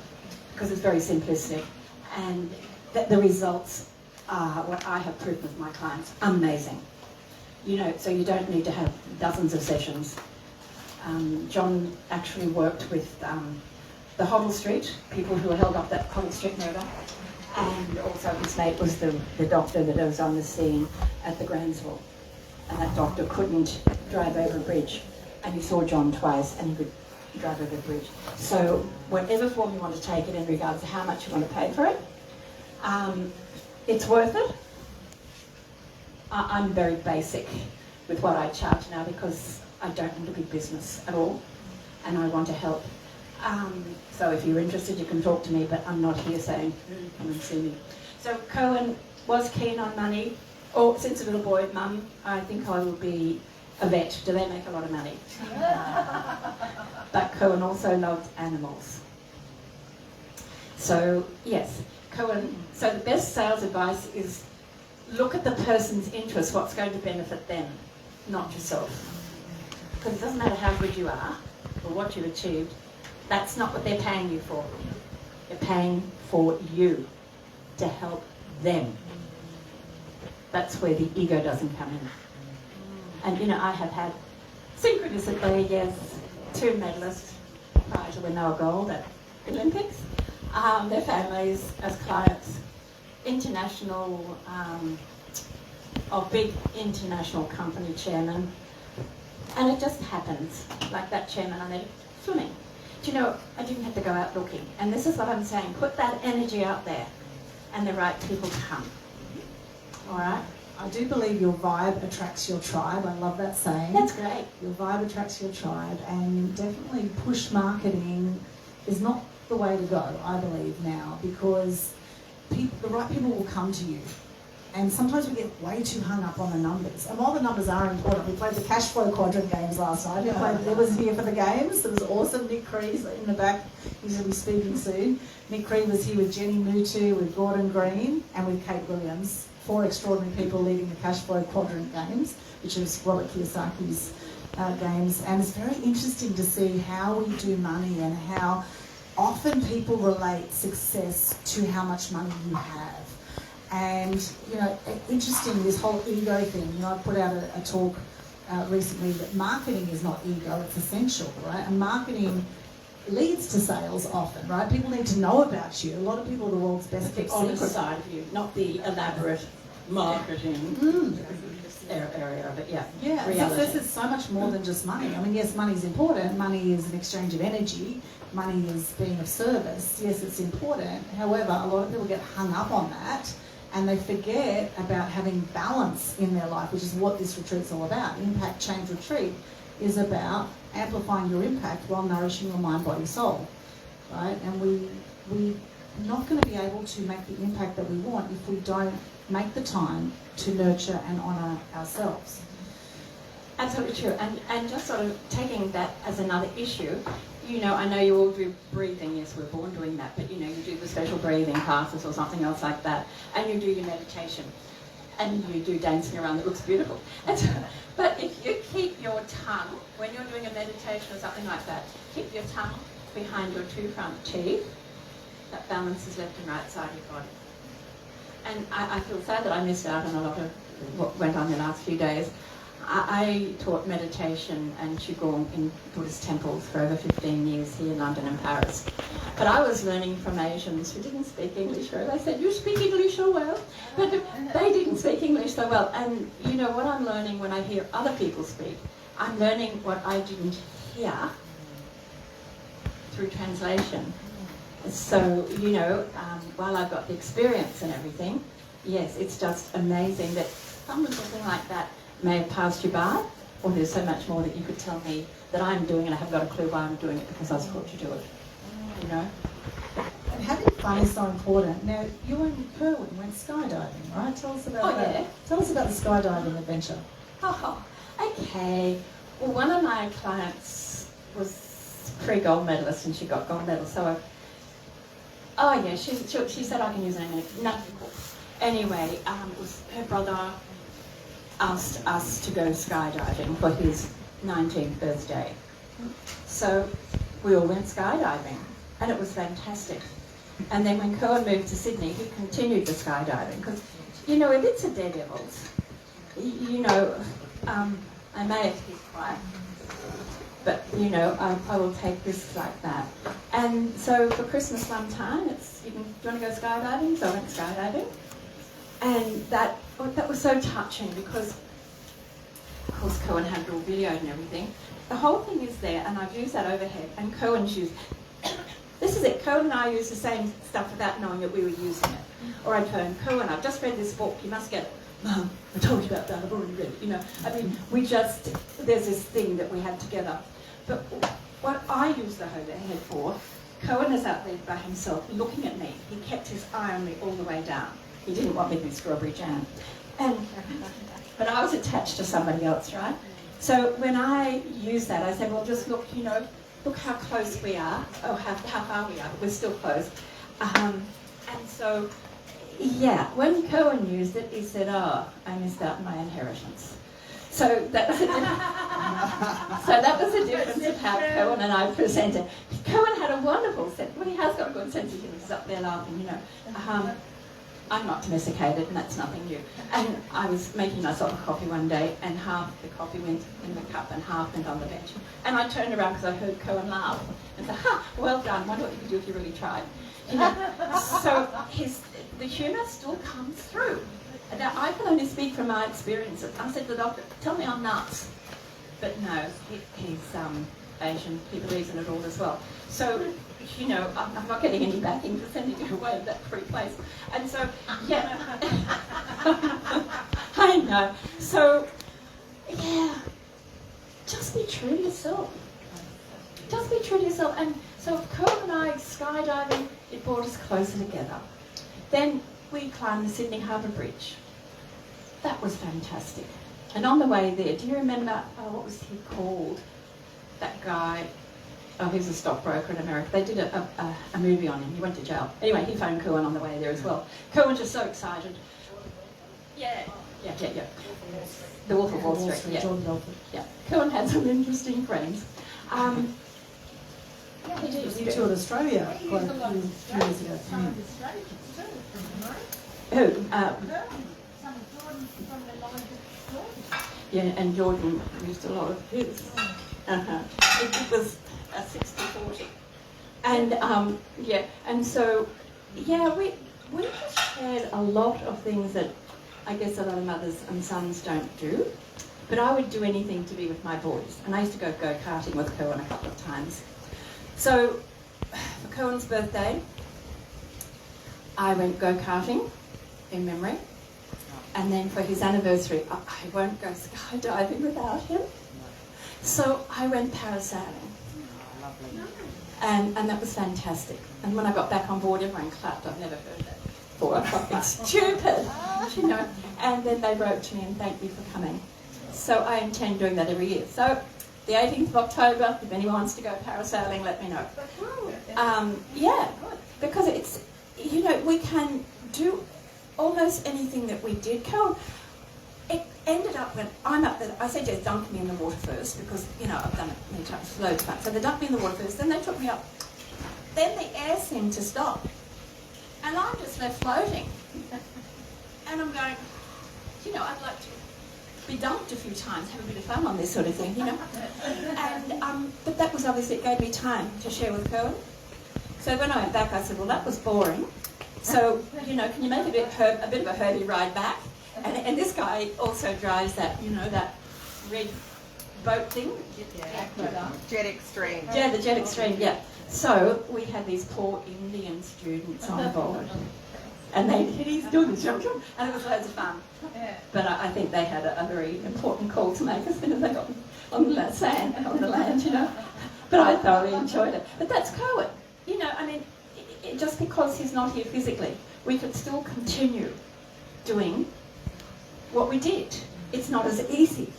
because it's very simplistic, and the results are what I have proved with my clients. Amazing. You know, so you don't need to have dozens of sessions. John actually worked with the Hoddle Street, people who were held up that Hoddle Street murder, and also his mate was the doctor that was on the scene at the Grandsville, and that doctor couldn't drive over a bridge, and he saw John twice, and he could drive over the bridge. So whatever form you want to take it in regards to how much you want to pay for it, it's worth it. I'm very basic with what I charge now, because I don't want a big business at all, and I want to help. So if you're interested, you can talk to me, but I'm not here saying, come and see me. So Cohen was keen on money. Oh, since a little boy, Mum, I think I will be a vet. Do they make a lot of money? But Cohen also loved animals. So, yes, Cohen, so the best sales advice is look at the person's interest, what's going to benefit them, not yourself. Because it doesn't matter how good you are or what you've achieved, that's not what they're paying you for. They're paying for you to help them. That's where the ego doesn't come in. And you know, I have had synchronistically, yes, 2 medalists prior to when they were gold at the Olympics. Their families as clients, international, of big international company chairman. And it just happens, like that chairman on there, swimming. Do you know, I didn't have to go out looking. And this is what I'm saying, put that energy out there and the right people come. All right? I do believe your vibe attracts your tribe. I love that saying. That's great. Your vibe attracts your tribe, and definitely push marketing is not the way to go, I believe now, because the right people will come to you. And sometimes we get way too hung up on the numbers. And while the numbers are important, we played the cash flow quadrant games last night. It was here for the games. It was awesome. Nick Cree's in the back. He's going to be speaking soon. Nick Cree was here with Jenny Mutu, with Gordon Green, and with Kate Williams. 4 extraordinary people leading the cash flow quadrant games, which is Robert Kiyosaki's games. And it's very interesting to see how we do money and how often people relate success to how much money you have. And, you know, interesting, this whole ego thing. You know, I put out a talk recently that marketing is not ego, it's essential, right? And marketing leads to sales often, right? People need to know about you. A lot of people are the world's best kept The honest secrets. side of you, not the elaborate marketing area of it, yeah. Yeah, Reality. success is so much more than just money. I mean, yes, money is important. Money is an exchange of energy. Money is being of service. Yes, it's important. However, a lot of people get hung up on that and they forget about having balance in their life, which is what this retreat's all about. Impact Change Retreat is about amplifying your impact while nourishing your mind, body, soul, right? And we're not going to be able to make the impact that we want if we don't make the time to nurture and honour ourselves. Absolutely true. And just sort of taking that as another issue, you know, I know you all do breathing. Yes, we're born doing that, but you know, you do the special breathing classes or something else like that, and you do your meditation, and you do dancing around that looks beautiful. And so, but if you keep your tongue, when you're doing a meditation or something like that, keep your tongue behind your 2 front teeth, that balances left and right side of your body. And I feel sad that I missed out on a lot of what went on the last few days. I taught meditation and Qigong in Buddhist temples for over 15 years here in London and Paris. But I was learning from Asians who didn't speak English very well. They said, you speak English so well. But they didn't speak English so well. And you know what I'm learning when I hear other people speak? I'm learning what I didn't hear through translation. So, you know, while I've got the experience and everything, yes, it's just amazing that something like that may have passed you by, or there's so much more that you could tell me that I'm doing and I haven't got a clue why I'm doing it because I was taught to do it, you know? And having fun is so important. Now, you and Kerwin went skydiving, right? Tell us about that. Yeah. Tell us about the skydiving adventure. Oh, okay. Well, one of my clients was pre-gold medalist and she got gold medal, so she said I can use it in a minute. Nothing cool. Anyway, it was her brother asked us to go skydiving for his 19th birthday. So we all went skydiving and it was fantastic. And then when Cohen moved to Sydney, he continued the skydiving because, you know, if it's a Daredevils, you know, I may have to be quiet, but, you know, I will take risks like that. And so for Christmas one time, do you want to go skydiving? So I went skydiving. And that was so touching because, of course, Cohen had it all videoed and everything. The whole thing is there, and I've used that overhead, and Cohen's used this is it. Cohen and I use the same stuff without knowing that we were using it. Or I'd phone Cohen, I've just read this book, you must get it. Mum, I told you about that, I've already read it, you know. I mean, there's this thing that we have together. But what I use the hold head for, Cohen is out there by himself looking at me. He kept his eye on me all the way down. He didn't want me to be strawberry jam. But I was attached to somebody else, right? So when I use that, I said, well, just look, you know, look how close we are. Oh, how far we are, but we're still close. And so, yeah, when Cohen used it, he said, oh, I missed out on my inheritance. So that was the difference of how Cohen and I presented. Cohen had a wonderful sense. Well, he has got a good sense of humour. He's up there laughing, you know. I'm not domesticated, and that's nothing new. And I was making myself a coffee one day, and half the coffee went in the cup and half went on the bench. And I turned around because I heard Cohen laugh and said, "Ha, well done. Wonder what you could do if you really tried." You know. So the humour still comes through. Now, I can only speak from my experience. I said to the doctor, "Tell me I'm nuts," but no, he's Asian. He believes in it all as well. So, you know, I'm not getting any backing for sending you away to that free place. And so, yeah, I know. So, yeah, just be true to yourself. Just be true to yourself. And so, Cohen and I skydiving, it brought us closer together. Then we climbed the Sydney Harbour Bridge. That was fantastic. And on the way there, do you remember, what was he called? That guy, he was a stockbroker in America. They did a movie on him. He went to jail. Anyway, he phoned Cohen on the way there as well. Cohen was just so excited. Yeah. The Wolf of Wall Street, yeah. Cohen had some interesting friends. He did. You toured Australia quite a few years ago. Who? Yeah, and Jordan used a lot of his. It was a 60-40. And and so, yeah, we just shared a lot of things that I guess a lot of mothers and sons don't do. But I would do anything to be with my boys. And I used to go karting with Cohen a couple of times. So, for Cohen's birthday, I went go-karting in memory. And then for his anniversary, I won't go skydiving without him. So I went parasailing. And that was fantastic. And when I got back on board, everyone clapped. I've never heard that before. I thought it's stupid, you know. And then they wrote to me and thanked me for coming. So I intend doing that every year. So the 18th of October, if anyone wants to go parasailing, let me know. Yeah, because it's, you know, we can do almost anything that we did. Carol, it ended up when I'm up there, I said, just dunk me in the water first, because, you know, I've done it many times, loads of times. So they dumped me in the water first, then they took me up. Then the air seemed to stop. And I'm just left floating. And I'm going, you know, I'd like to be dumped a few times, have a bit of fun on this sort of thing, you know. And but that was obviously, it gave me time to share with Cohen. So when I went back, I said, well, that was boring. So, you know, can you make a bit of a Herbie ride back? And this guy also drives that, you know, that red boat thing. Jet Extreme. Yeah, the Jet Extreme, yeah. So we had these poor Indian students on board. And he's doing the jump, and it was loads of fun. But I think they had a very important call to make as soon as they got on the sand, on the land, you know. But I thoroughly enjoyed it. But that's Cohen. You know, I mean, just because he's not here physically, we could still continue doing what we did. It's not as easy.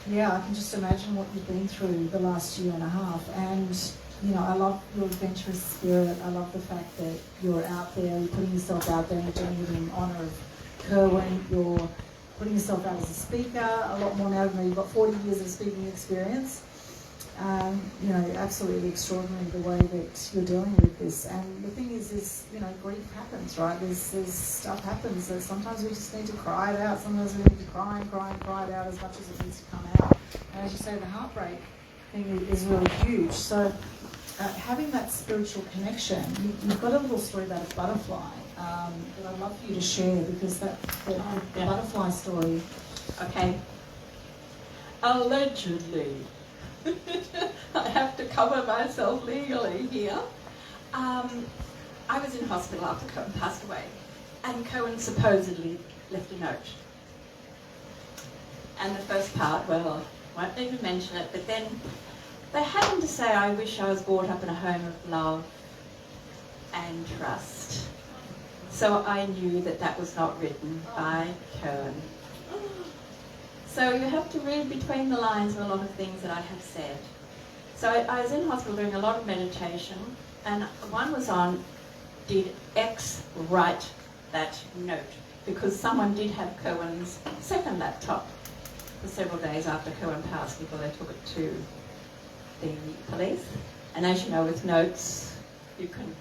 Yeah, I can just imagine what you've been through the last year and a half. And, you know, I love your adventurous spirit. I love the fact that you're out there, you're putting yourself out there and doing it in honour of Kerwin. You're putting yourself out as a speaker, a lot more now. You know, you've got 40 years of speaking experience. You know, absolutely extraordinary the way that you're dealing with this. And the thing is, you know, grief happens, right? There's stuff happens that sometimes we just need to cry it out. Sometimes we need to cry it out as much as it needs to come out. And as you say, the heartbreak thing is really huge. So having that spiritual connection, you've got a little story about a butterfly that I'd love for you to share, because the butterfly story. Okay. Allegedly. I have to cover myself legally here. I was in hospital after Cohen passed away, and Cohen supposedly left a note. And the first part, well, I won't even mention it, but then they happened to say, I wish I was brought up in a home of love and trust. So I knew that that was not written by Cohen. So you have to read between the lines of a lot of things that I have said. So I was in hospital doing a lot of meditation, and one was on, did X write that note? Because someone did have Cohen's second laptop. For several days after Cohen passed, before they took it to the police. And as you know, with notes, you can,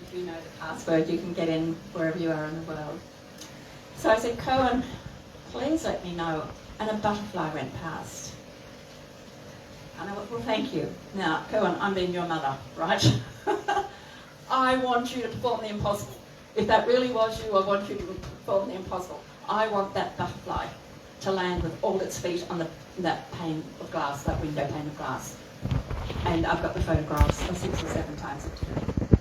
if you know the password, you can get in wherever you are in the world. So I said, Cohen, please let me know. And a butterfly went past. And I went, well, thank you. Now, Cohen, I'm being your mother, right? I want you to perform the impossible. If that really was you, I want you to perform the impossible. I want that butterfly to land with all its feet on that pane of glass, that window pane of glass. And I've got the photographs of 6 or 7 times it did.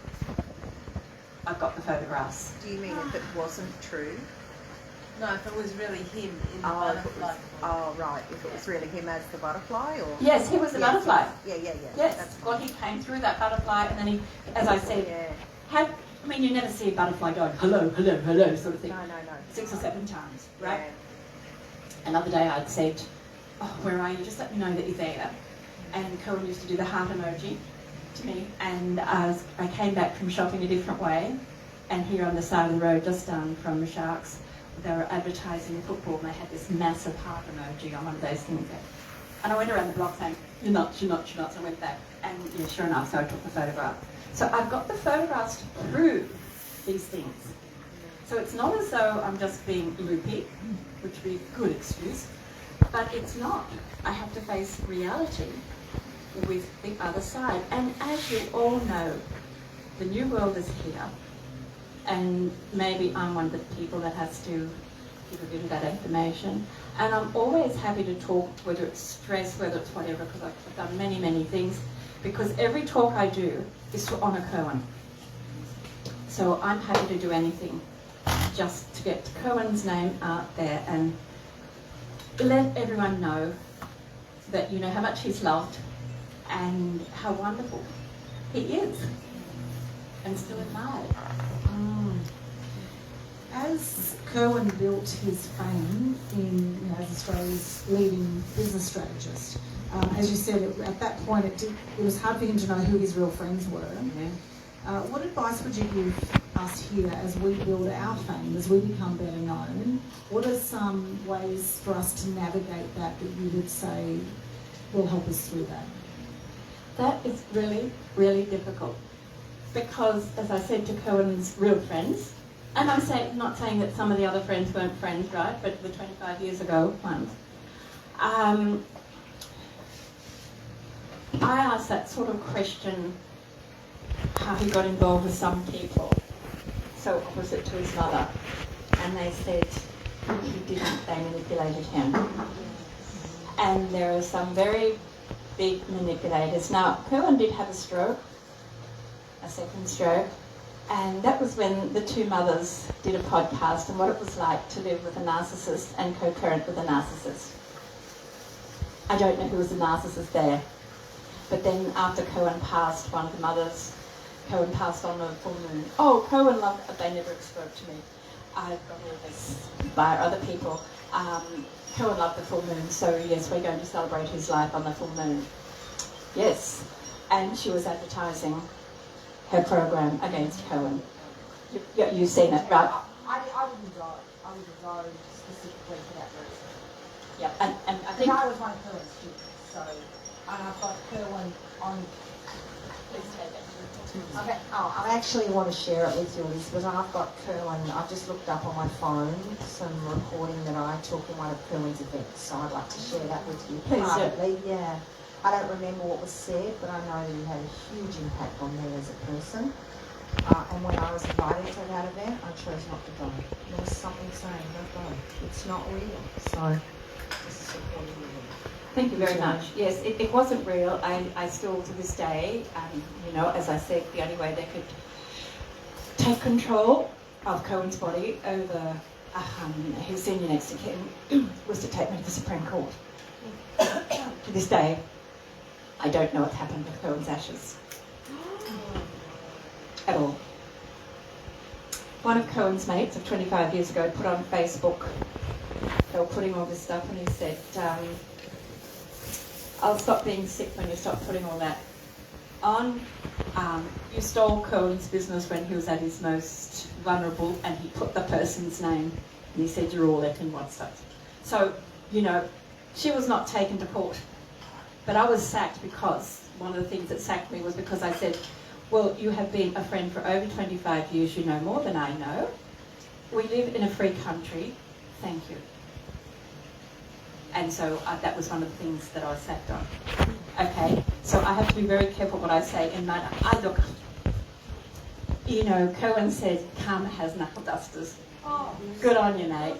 I've got the photographs. Do you mean if it wasn't true? No, if it was really him in the Oh, if it butterfly. was, oh, right. If it was really him as the butterfly, or Yes, he was the butterfly. Yeah. Yes, That's well, he came through that butterfly, and then he, as I said, yeah. I mean, you never see a butterfly going, hello, hello, hello, sort of thing. No. 6 or 7 times, right? Yeah. Another day I'd said, oh, where are you? Just let me know that you're there. And Cohen used to do the heart emoji to me. And I came back from shopping a different way. And here on the side of the road, just down from the Sharks, they were advertising football, and they had this massive heart emoji on one of those things there. And I went around the block saying, you're not. So I went back. And yeah, sure enough, so I took the photograph. So I've got the photographs to prove these things. So it's not as though I'm just being loopy, which would be a good excuse, but it's not. I have to face reality with the other side. And as you all know, the new world is here, and maybe I'm one of the people that has to give a bit of that information. And I'm always happy to talk, whether it's stress, whether it's whatever, because I've done many, many things, because every talk I do is to honour Cohen. So I'm happy to do anything just to get Cohen's name out there and let everyone know that you know how much he's loved and how wonderful he is and still admired. As Cohen built his fame as Australia's leading business strategist, as you said, at that point it was hard for him to know who his real friends were. What advice would you give us here as we build our fame, as we become better known? What are some ways for us to navigate that you would say will help us through that? That is really, really difficult because, as I said to Cohen's real friends, and I'm not saying that some of the other friends weren't friends, right, but the 25 years ago ones, I asked that sort of question, how he got involved with some people, so opposite to his mother, and they said he didn't, they manipulated him. And there are some very big manipulators. Now, Cohen did have a stroke, a second stroke, and that was when the two mothers did a podcast on what it was like to live with a narcissist and co-parent with a narcissist. I don't know who was the narcissist there, but then after Cohen passed, one of the mothers, Cohen passed on a full moon. Oh, Cohen loved, they never spoke to me. I've got all this by other people. Cohen loved the full moon, so yes, we're going to celebrate his life on the full moon. Yes, and she was advertising her program against Cohen. You've seen it, right? I wouldn't go. I wouldn't go specifically for that reason. Yeah, and I I think think... I was one of Kerwin's students, so and I've got Kerwin on. Please take it. Okay. Oh, I actually want to share it with you, Elizabeth. I've got Kerwin. I've just looked up on my phone some recording that I took in one of Kerwin's events, so I'd like to share that with you. Please do. Privately, yeah. I don't remember what was said, but I know that he had a huge impact on me as a person. And when I was invited to that event, I chose not to go. There was something saying, don't go. It's not real. So, this is supporting you. Thank you very much. Yes, it wasn't real. I still, to this day, as I said, the only way they could take control of Cohen's body over his senior next to him was to take me to the Supreme Court. To this day, I don't know what happened with Cohen's ashes. At all. One of Cohen's mates of 25 years ago put on Facebook, they were putting all this stuff, and he said, I'll stop being sick when you stop putting all that on. You stole Cohen's business when he was at his most vulnerable, and he put the person's name, and he said, you're all effing what's that. So, you know, she was not taken to court. But I was sacked because, one of the things that sacked me was because I said, well, you have been a friend for over 25 years, you know more than I know. We live in a free country, thank you. And so that was one of the things that I was sacked on. Okay, so I have to be very careful what I say in my, look, you know, Cohen said karma has knuckle dusters. Oh, good on you, mate.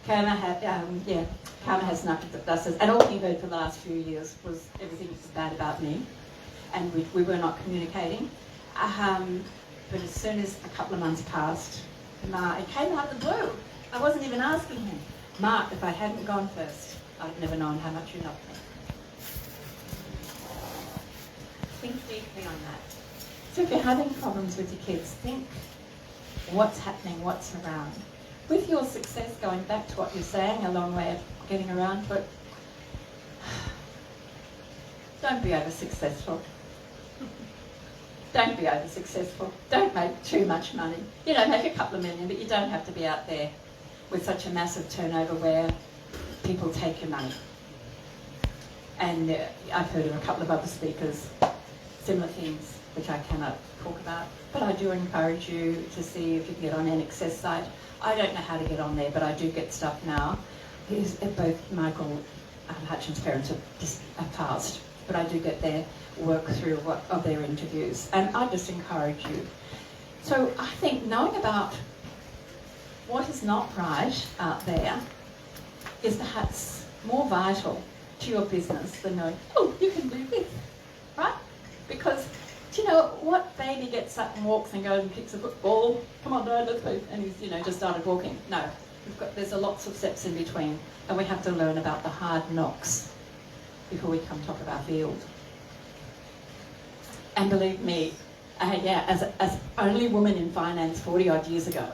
Karma has knuckle dusters. And all he heard for the last few years was everything was bad about me. And we were not communicating. But as soon as a couple of months passed, it came out of the blue. I wasn't even asking him. Mark, if I hadn't gone first, I'd never known how much you loved me. Think deeply on that. So if you're having problems with your kids, think what's happening, what's around. With your success, going back to what you're saying, a long way of getting around to it, don't be over-successful. Don't be over-successful. Don't make too much money. You know, make a couple of million, but you don't have to be out there with such a massive turnover where people take your money. And I've heard of a couple of other speakers, similar things, which I cannot talk about. But I do encourage you to see if you can get on NXS site. I don't know how to get on there, but I do get stuff now. Both Michael Hutchins' parents have passed, but I do get their work through of their interviews, and I just encourage you. So I think knowing about what is not right out there is perhaps more vital to your business than knowing, oh, you can do this, right? Because, do you know, what baby gets up and walks and goes and kicks a football? Come on, Dad, let's move. And he's, just started walking. No, there's a lots of steps in between, and we have to learn about the hard knocks before we come top of our field. And believe me, as only woman in finance 40 odd years ago,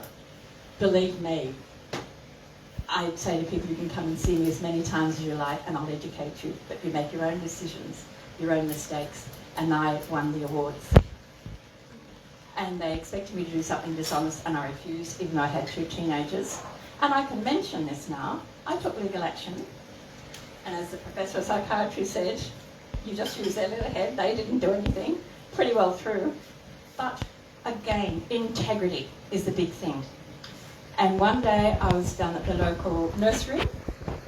believe me, I'd say to people, you can come and see me as many times as you like and I'll educate you, but you make your own decisions, your own mistakes, and I won the awards. And they expected me to do something dishonest and I refused, even though I had 2 teenagers. And I can mention this now, I took legal action, and as the professor of psychiatry said, you just use their little head, they didn't do anything, pretty well through. But again, integrity is the big thing. And one day I was down at the local nursery,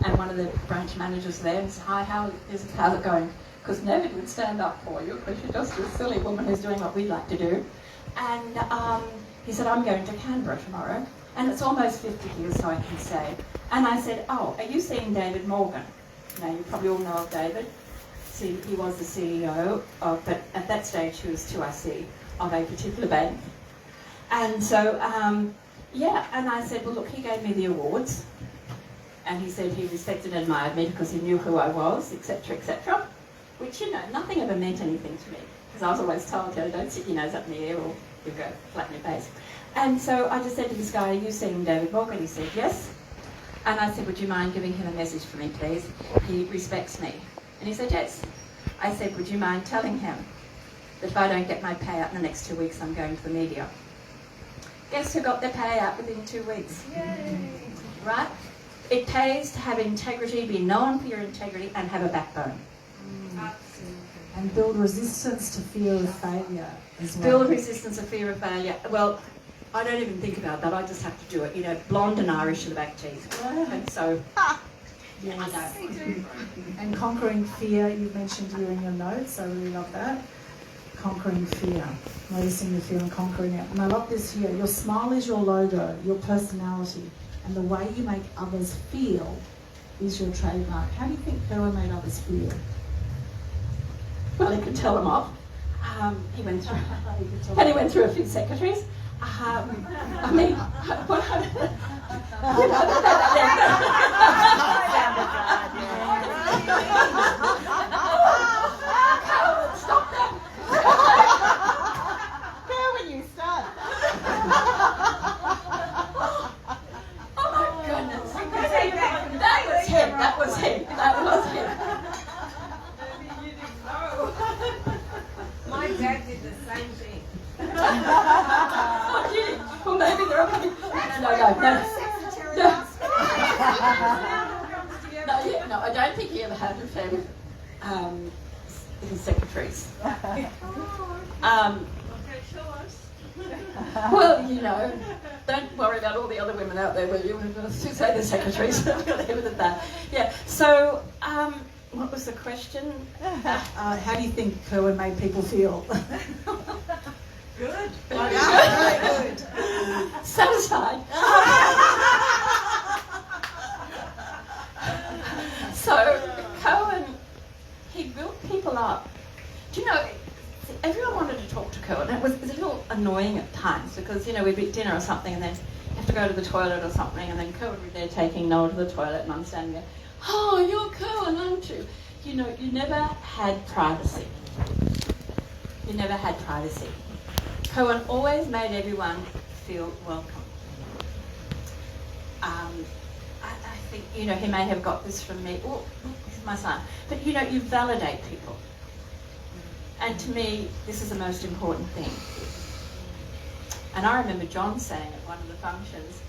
and one of the branch managers there and said, hi, how's it going? Because nobody would stand up for you, because you're just a silly woman who's doing what we like to do. And he said, I'm going to Canberra tomorrow, and it's almost 50 years, so I can say. And I said, oh, are you seeing David Morgan? Now, you probably all know of David. See, he was the CEO but at that stage he was 2IC of a particular bank. And so, and I said, well, look, he gave me the awards, and he said he respected and admired me because he knew who I was, etc., etc., which, nothing ever meant anything to me, because I was always told, don't stick your nose up in the air or you'll go flat in your face. And so I just said to this guy, are you seeing David Morgan? He said, yes. And I said, would you mind giving him a message for me, please? He respects me. And he said, yes. I said, would you mind telling him that if I don't get my payout in the next 2 weeks, I'm going to the media? Guess who got their payout within 2 weeks? Yay. Right? It pays to have integrity, be known for your integrity, and have a backbone. Absolutely. And build resistance to fear of failure as well. Build resistance to fear of failure. Well, I don't even think about that. I just have to do it. Blonde and Irish are the back teeth. And so, yes. I know. And conquering fear, you mentioned here in your notes. I really love that. Conquering fear. Noticing the fear and conquering it. And I love this here. Your smile is your logo, your personality. And the way you make others feel is your trademark. How do you think Cohen made others feel? Well, he could tell them off. He went through a few secretaries. I mean, stop that. Where will you start? Oh my goodness. That was him. That was him. That was him. My dad did the same thing. Oh, did he? Well, maybe there are people. No, I don't think he ever had a affair with his secretaries. Well, you know, don't worry about all the other women out there, will you? To say the secretaries. We'll leave it at that. Yeah. So, what was the question? How do you think Kerwin made people feel? Good. Very good. Satisfied. So, Cohen, he built people up. Do you know, everyone wanted to talk to Cohen. It was a little annoying at times because, you know, we'd be at dinner or something and then you have to go to the toilet or something and then Cohen would be there taking Noel to the toilet and I'm standing there, oh, you're Cohen, aren't you? You know, you never had privacy. You never had privacy. Cohen always made everyone feel welcome. I think, you know, he may have got this from me. Oh, this is my son. But, you know, you validate people. And to me, this is the most important thing. And I remember John saying at one of the functions,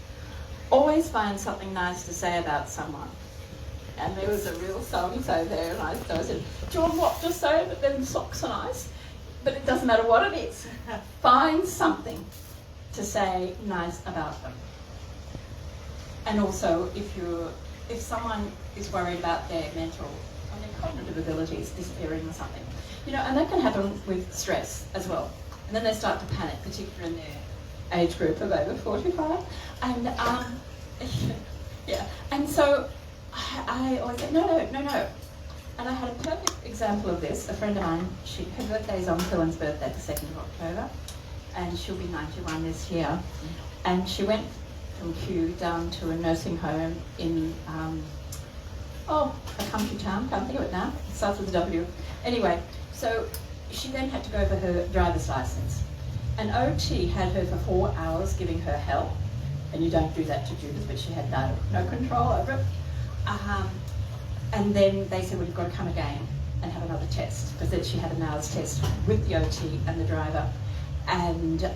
always find something nice to say about someone. And there was a real so-and-so there, and I said, John, what to say? But then socks are nice. But it doesn't matter what it is. Find something to say nice about them. And also, if someone is worried about their mental or their cognitive abilities disappearing or something, you know, and that can happen with stress as well. And then they start to panic, particularly in their age group of over 45. And yeah, and so I always say, no. And I had a perfect example of this. A friend of mine, her birthday is on Cohen's birthday, the 2nd of October, and she'll be 91 this year. And she went from Kew down to a nursing home in, a country town, can't think of it now, it starts with a W. Anyway, so she then had to go for her driver's license. And OT had her for 4 hours giving her hell, and you don't do that to Judith, but she had no control over it. And then they said, well, you've got to come again and have another test, because then she had an hour's test with the OT and the driver. And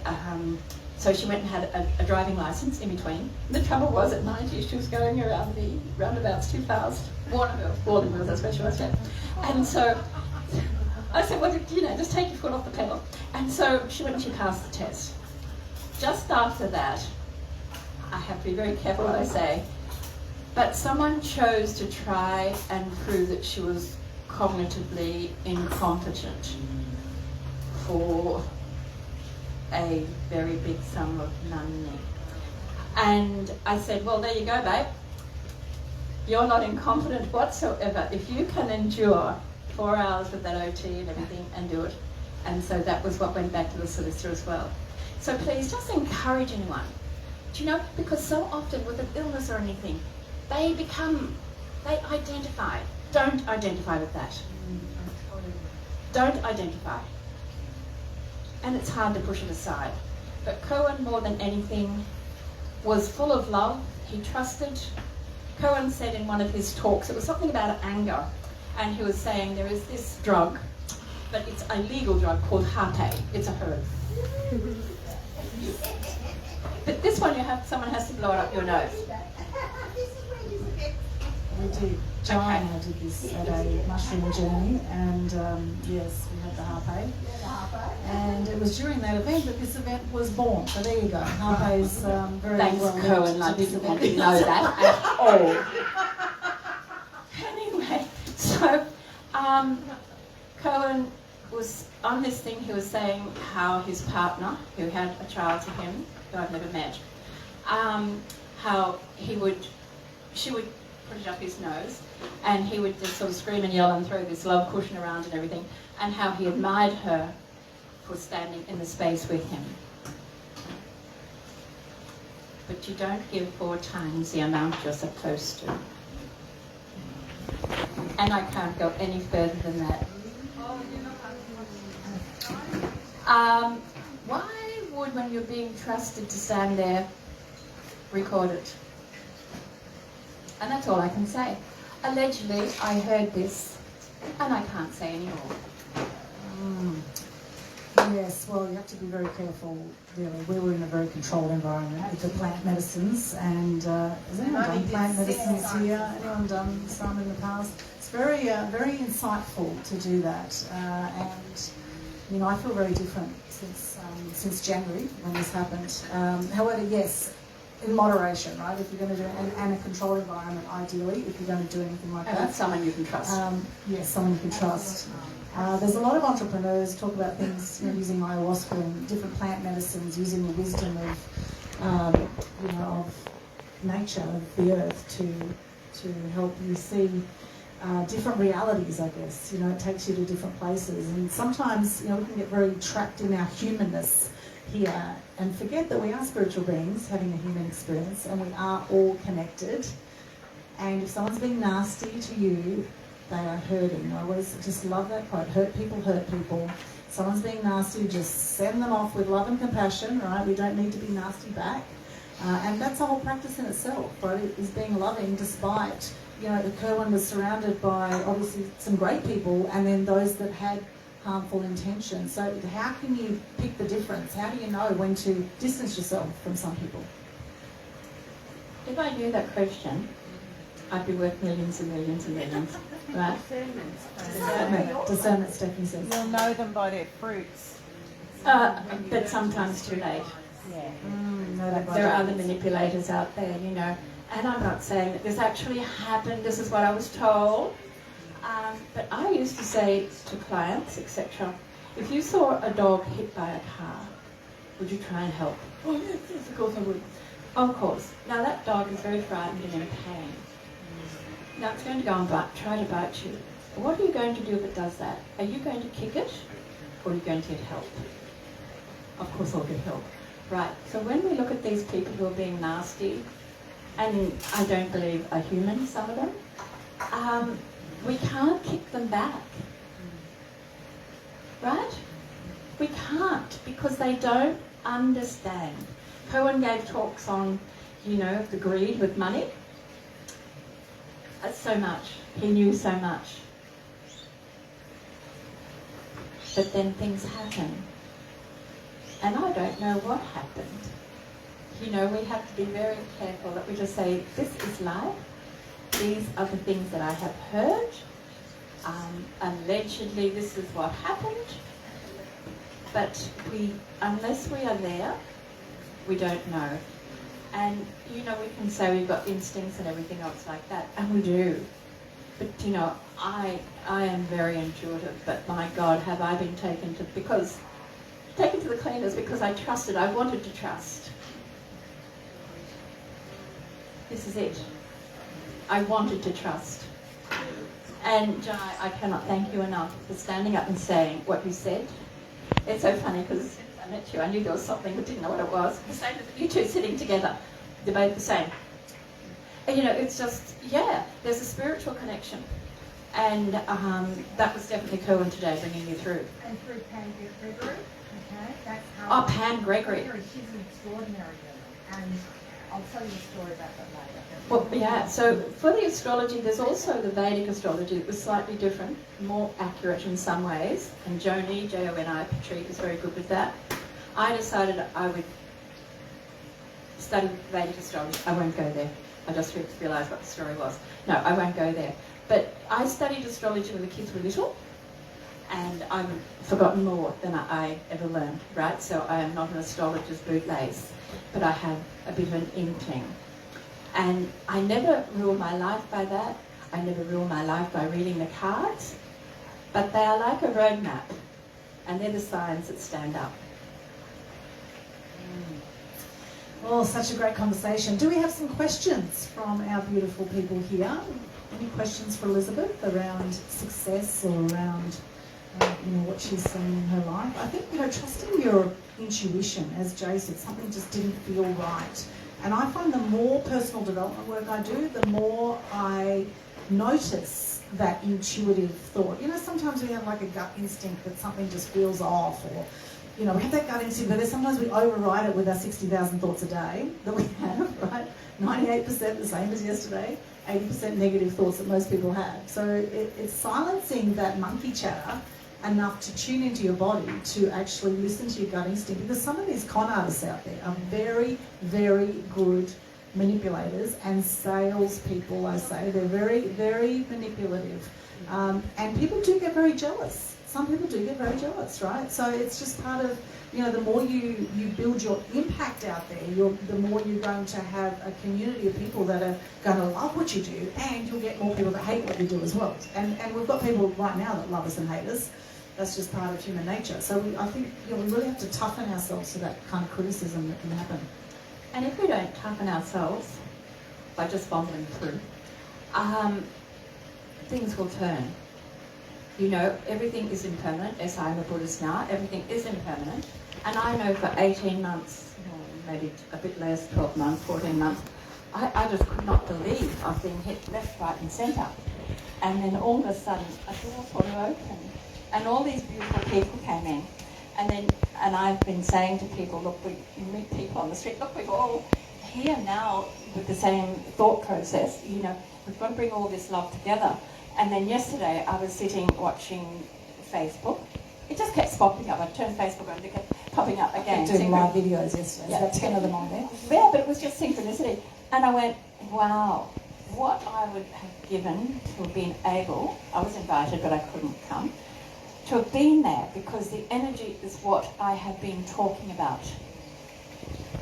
so she went and had a driving license in between. The trouble was, at 90, she was going around the roundabouts too fast. Wardenville, that's where she was, yeah. And so I said, well, you know, just take your foot off the pedal. And so she went and she passed the test. Just after that, I have to be very careful what I say, but someone chose to try and prove that she was cognitively incompetent for a very big sum of money. And I said, well, there you go, babe. You're not incompetent whatsoever. If you can endure 4 hours with that OT and everything and do it. And so that was what went back to the solicitor as well. So please just encourage anyone. Do you know, because so often with an illness or anything, they identify. Don't identify with that. Don't identify. And it's hard to push it aside. But Cohen, more than anything, was full of love. He trusted. Cohen said in one of his talks, it was something about anger, and he was saying there is this drug, but it's a legal drug called Harpe. It's a herb. But this one, someone has to blow it up your nose. We did. John and I did this at a mushroom journey, and yes, we had the Harpe. And it was during that event that this event was born. So there you go. Harpe is very Thanks, well Cohen. I to this didn't event. want to know that at all. Anyway, so Cohen was on this thing. He was saying how his partner, who had a child to him, who I've never met, how she would put it up his nose, and he would just sort of scream and yell and throw this love cushion around and everything, and how he admired her for standing in the space with him. but you don't give 4 times the amount you're supposed to. And I can't go any further than that. Why would, when you're being trusted to stand there, record it? And that's all I can say. Allegedly, I heard this, and I can't say any more. Yes, well, you have to be very careful, really. We were in a very controlled environment with the plant medicines, and has anyone done plant medicines here? Anyone done some in the past? It's very, very insightful to do that, and you know, I feel very different since January when this happened. However, yes, in moderation, right? If you're going to do it, and a controlled environment, ideally, if you're going to do anything like that. Someone you can trust. Yes, someone you can trust. There's a lot of entrepreneurs talk about things, you know, using ayahuasca and different plant medicines, using the wisdom of, you know, of nature, of the earth, to help you see different realities. I guess, you know, it takes you to different places, and sometimes, you know, we can get very trapped in our humanness here and forget that we are spiritual beings having a human experience, and we are all connected. And if someone's being nasty to you, they are hurting. I always just love that quote, hurt people hurt people. Someone's being nasty, just send them off with love and compassion, right? We don't need to be nasty back. And that's a whole practice in itself, right? Is being loving despite, you know, the Kerwin was surrounded by obviously some great people, and then those that had harmful intentions. So how can you pick the difference? How do you know when to distance yourself from some people? If I knew that question, I'd be worth millions and millions and millions, right? Discernment, Stephanie says. You'll know them by their fruits. But sometimes too late. Yeah. There are other manipulators out there, you know. And I'm not saying that this actually happened, this is what I was told. But I used to say to clients, etc., if you saw a dog hit by a car, would you try and help? Oh, yes, of course I would. Of course. Now that dog is very frightened and in pain. Now it's going to go and try to bite you. What are you going to do if it does that? Are you going to kick it, or are you going to get help? Of course I'll get help. Right, so when we look at these people who are being nasty, and I don't believe are human, some of them, we can't kick them back. Right? We can't, because they don't understand. Cohen gave talks on, you know, the greed with money. So much. He knew so much. But then things happen. And I don't know what happened. You know, we have to be very careful that we just say, this is life. These are the things that I have heard. Allegedly, this is what happened. But unless we are there, we don't know. And, you know, we can say we've got instincts and everything else like that, and we do. But, you know, I am very intuitive, but my God, have I been taken to the cleaners because I trusted, I wanted to trust. This is it. I wanted to trust. And, Jai, I cannot thank you enough for standing up and saying what you said. It's so funny because I met you, I knew there was something, but didn't know what it was. The same as you two sitting together, they're both the same. And, you know, it's just, yeah, there's a spiritual connection. And that was definitely Kerwin today, bringing you through. And through Pam Gregory, okay? That's how. Oh, Pam Gregory. She's an extraordinary woman, and I'll tell you a story about that later. Well, yeah, so for the astrology, there's also the Vedic astrology that was slightly different, more accurate in some ways. And Joni, Joni Patrick, is very good with that. I decided I would study Vedic astrology. I won't go there. I just realised what the story was. No, I won't go there. But I studied astrology when the kids were little, and I've forgotten more than I ever learned, right? So I am not an astrologer's bootlace, but I have a bit of an inkling. And I never rule my life by that. I never rule my life by reading the cards, but they are like a roadmap, and they're the signs that stand up. Well, such a great conversation. Do we have some questions from our beautiful people here? Any questions for Elizabeth around success or around you know, what she's seen in her life? I think, you know, trusting your intuition, as Jay said, something just didn't feel right. And I find the more personal development work I do, the more I notice that intuitive thought. You know, sometimes we have like a gut instinct that something just feels off, or, you know, we have that gut instinct, but then sometimes we override it with our 60,000 thoughts a day that we have, right? 98% the same as yesterday, 80% negative thoughts that most people have. So it's silencing that monkey chatter enough to tune into your body to actually listen to your gut instinct, because some of these con artists out there are very, very good manipulators and salespeople. I say they're very, very manipulative, and people do get very jealous. Some people do get very jealous, right? So it's just part of, you know, the more you build your impact out there, the more you're going to have a community of people that are going to love what you do, and you'll get more people that hate what you do as well. And we've got people right now that love us and hate us. That's just part of human nature. So I think, you know, we really have to toughen ourselves to that kind of criticism that can happen. And if we don't toughen ourselves by just bumbling through, things will turn. You know, everything is impermanent. Yes, I'm a Buddhist now. Everything is impermanent. And I know for 18 months, maybe a bit less, 12 months, 14 months, I just could not believe I was being hit left, right and centre. And then all of a sudden, a door sort of opened, and all these beautiful people came in. And I've been saying to people, look, we meet people on the street, look, we're all here now with the same thought process. You know, we've got to bring all this love together. And then yesterday I was sitting watching Facebook. It just kept popping up. I turned Facebook on and it kept popping up again. Doing live videos yesterday, so that's 10 of them on there. Yeah, but it was just synchronicity. And I went, wow, what I would have given to have been able, I was invited but I couldn't come, to have been there, because the energy is what I have been talking about.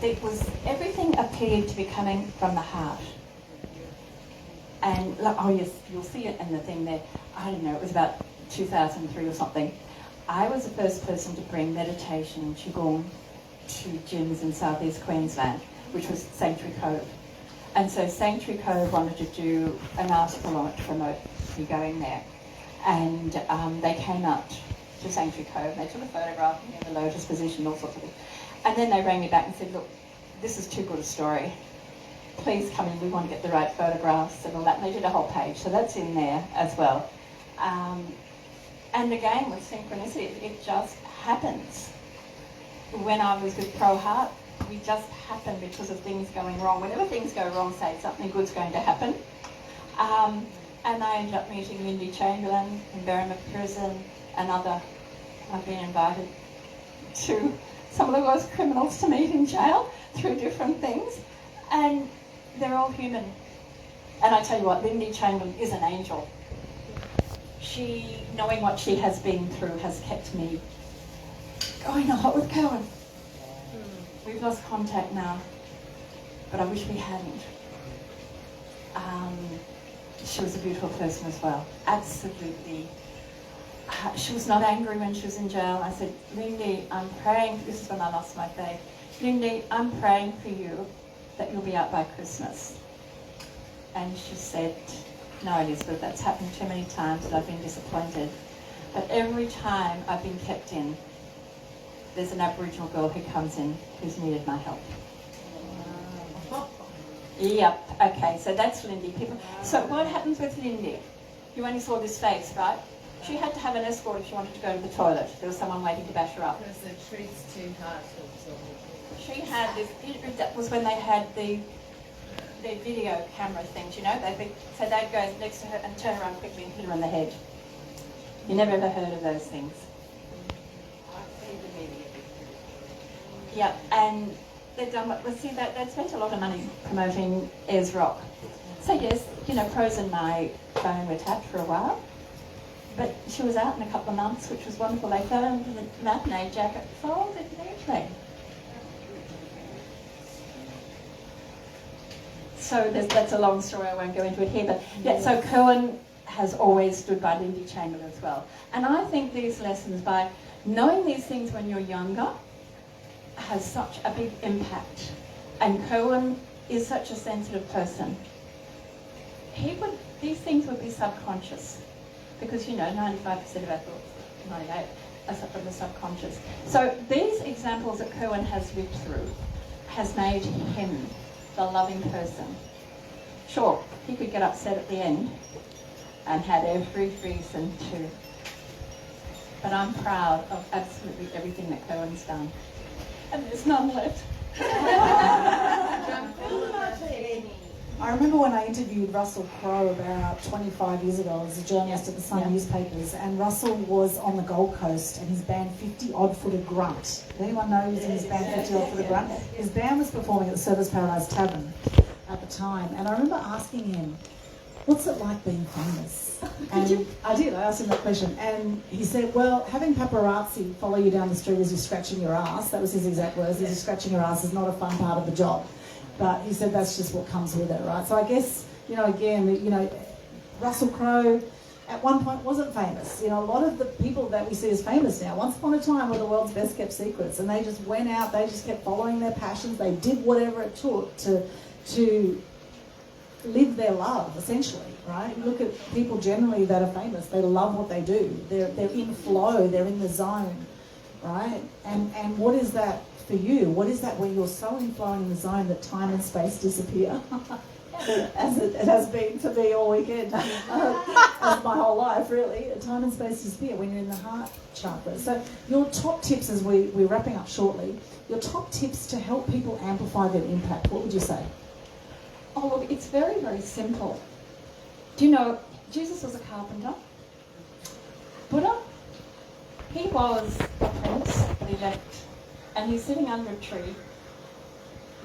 It was, everything appeared to be coming from the heart. And, oh yes, you'll see it in the thing there. I don't know, it was about 2003 or something. I was the first person to bring meditation and Qigong to gyms in southeast Queensland, which was Sanctuary Cove. And so Sanctuary Cove wanted to do an article on it to promote me going there. And they came out to Sanctuary Cove, and they took a photograph in the lotus position, all sorts of things. And then they rang me back and said, look, this is too good a story. Please come in, we want to get the right photographs and all that. And they did a whole page, so that's in there as well. And again, with synchronicity, it just happens. When I was with Pro Heart, we just happened because of things going wrong. Whenever things go wrong, say something good's going to happen. And I ended up meeting Lindy Chamberlain in Berrima Prison, another. I've been invited to some of the worst criminals to meet in jail through different things. And they're all human. And I tell you what, Lindy Chamberlain is an angel. She, knowing what she has been through, has kept me going a lot with Cohen. We've lost contact now, but I wish we hadn't. She was a beautiful person as well, absolutely. She was not angry when she was in jail. I said, Lindy, I'm praying, this is when I lost my faith. Lindy, I'm praying for you that you'll be out by Christmas. And she said, no, Elizabeth, that's happened too many times and I've been disappointed. But every time I've been kept in, there's an Aboriginal girl who comes in who's needed my help. Yep, okay, so that's Lindy. So what happens with Lindy? You only saw this face, right? She had to have an escort if she wanted to go to the toilet. There was someone waiting to bash her up. Because the truth's too hard to absorb. She had this, that was when they had the video camera things, you know, so they'd go next to her and turn around quickly and hit her on the head. You never ever heard of those things? Yeah, and they've done what, see, they'd spent a lot of money promoting Ayers Rock. So yes, you know, Pros and my phone were tapped for a while, but she was out in a couple of months, which was wonderful. They filmed the matinee jacket sold at an airplane. So that's a long story, I won't go into it here, but yeah, so Cohen has always stood by Lindy Chamberlain as well. And I think these lessons, by knowing these things when you're younger, has such a big impact. And Cohen is such a sensitive person. These things would be subconscious, because, you know, 95% of our thoughts, 98, are from the subconscious. So these examples that Cohen has lived through has made him the loving person. Sure, he could get upset at the end and had every reason to. But I'm proud of absolutely everything that Cohen's done. And there's none left. I remember when I interviewed Russell Crowe about 25 years ago as a journalist at the Sun newspapers, and Russell was on the Gold Coast and his band 50 Odd Footed Grunt. Does anyone know who's in his band 50 Odd Footed Grunt? His band was performing at the Service Paradise Tavern at the time, and I remember asking him, what's it like being famous? And I asked him that question, and he said, well, having paparazzi follow you down the street as you're scratching your ass, that was his exact words, as you're scratching your ass is not a fun part of the job. But he said that's just what comes with it, right? So I guess, again, Russell Crowe at one point wasn't famous. A lot of the people that we see as famous now, once upon a time were the world's best kept secrets, and they just went out, they just kept following their passions, they did whatever it took to live their love, essentially, right? You look at people generally that are famous, they love what they do. They're in flow, they're in the zone, right? And what is that for you? What is that where you're so in flow in the zone that time and space disappear? As it has been for me all weekend, as my whole life, really. Time and space disappear when you're in the heart chakra. So your top tips, as we're wrapping up shortly, your top tips to help people amplify their impact, what would you say? Oh, look, it's very, very simple. Do you know, Jesus was a carpenter. Buddha, he was a prince, but he left. And he's sitting under a tree,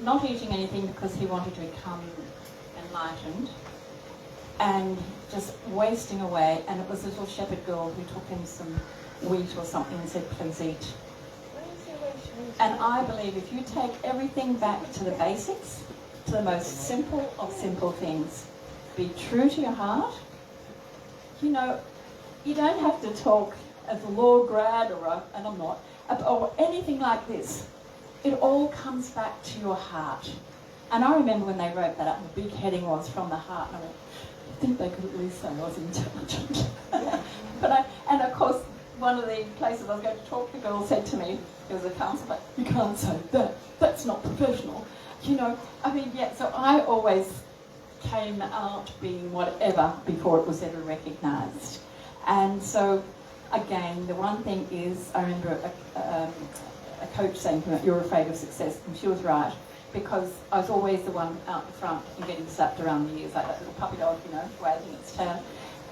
not eating anything because he wanted to become enlightened, and just wasting away. And it was a little shepherd girl who took him some wheat or something and said, please eat. And I believe if you take everything back to the basics, to the most simple of simple things, be true to your heart. You don't have to talk as a law grad and I'm not, or anything like this. It all comes back to your heart. And I remember when they wrote that up, the big heading was from the heart, and I went, I think they could at least say I was intelligent. And of course, one of the places I was going to talk, the girl said to me, there was a counsellor, you can't say that, that's not professional. So I always came out being whatever before it was ever recognised. And so, again, the one thing is, I remember a coach saying to me, you're afraid of success, and she was right, because I was always the one out the front and getting slapped around the ears, like that little puppy dog, wagging its tail.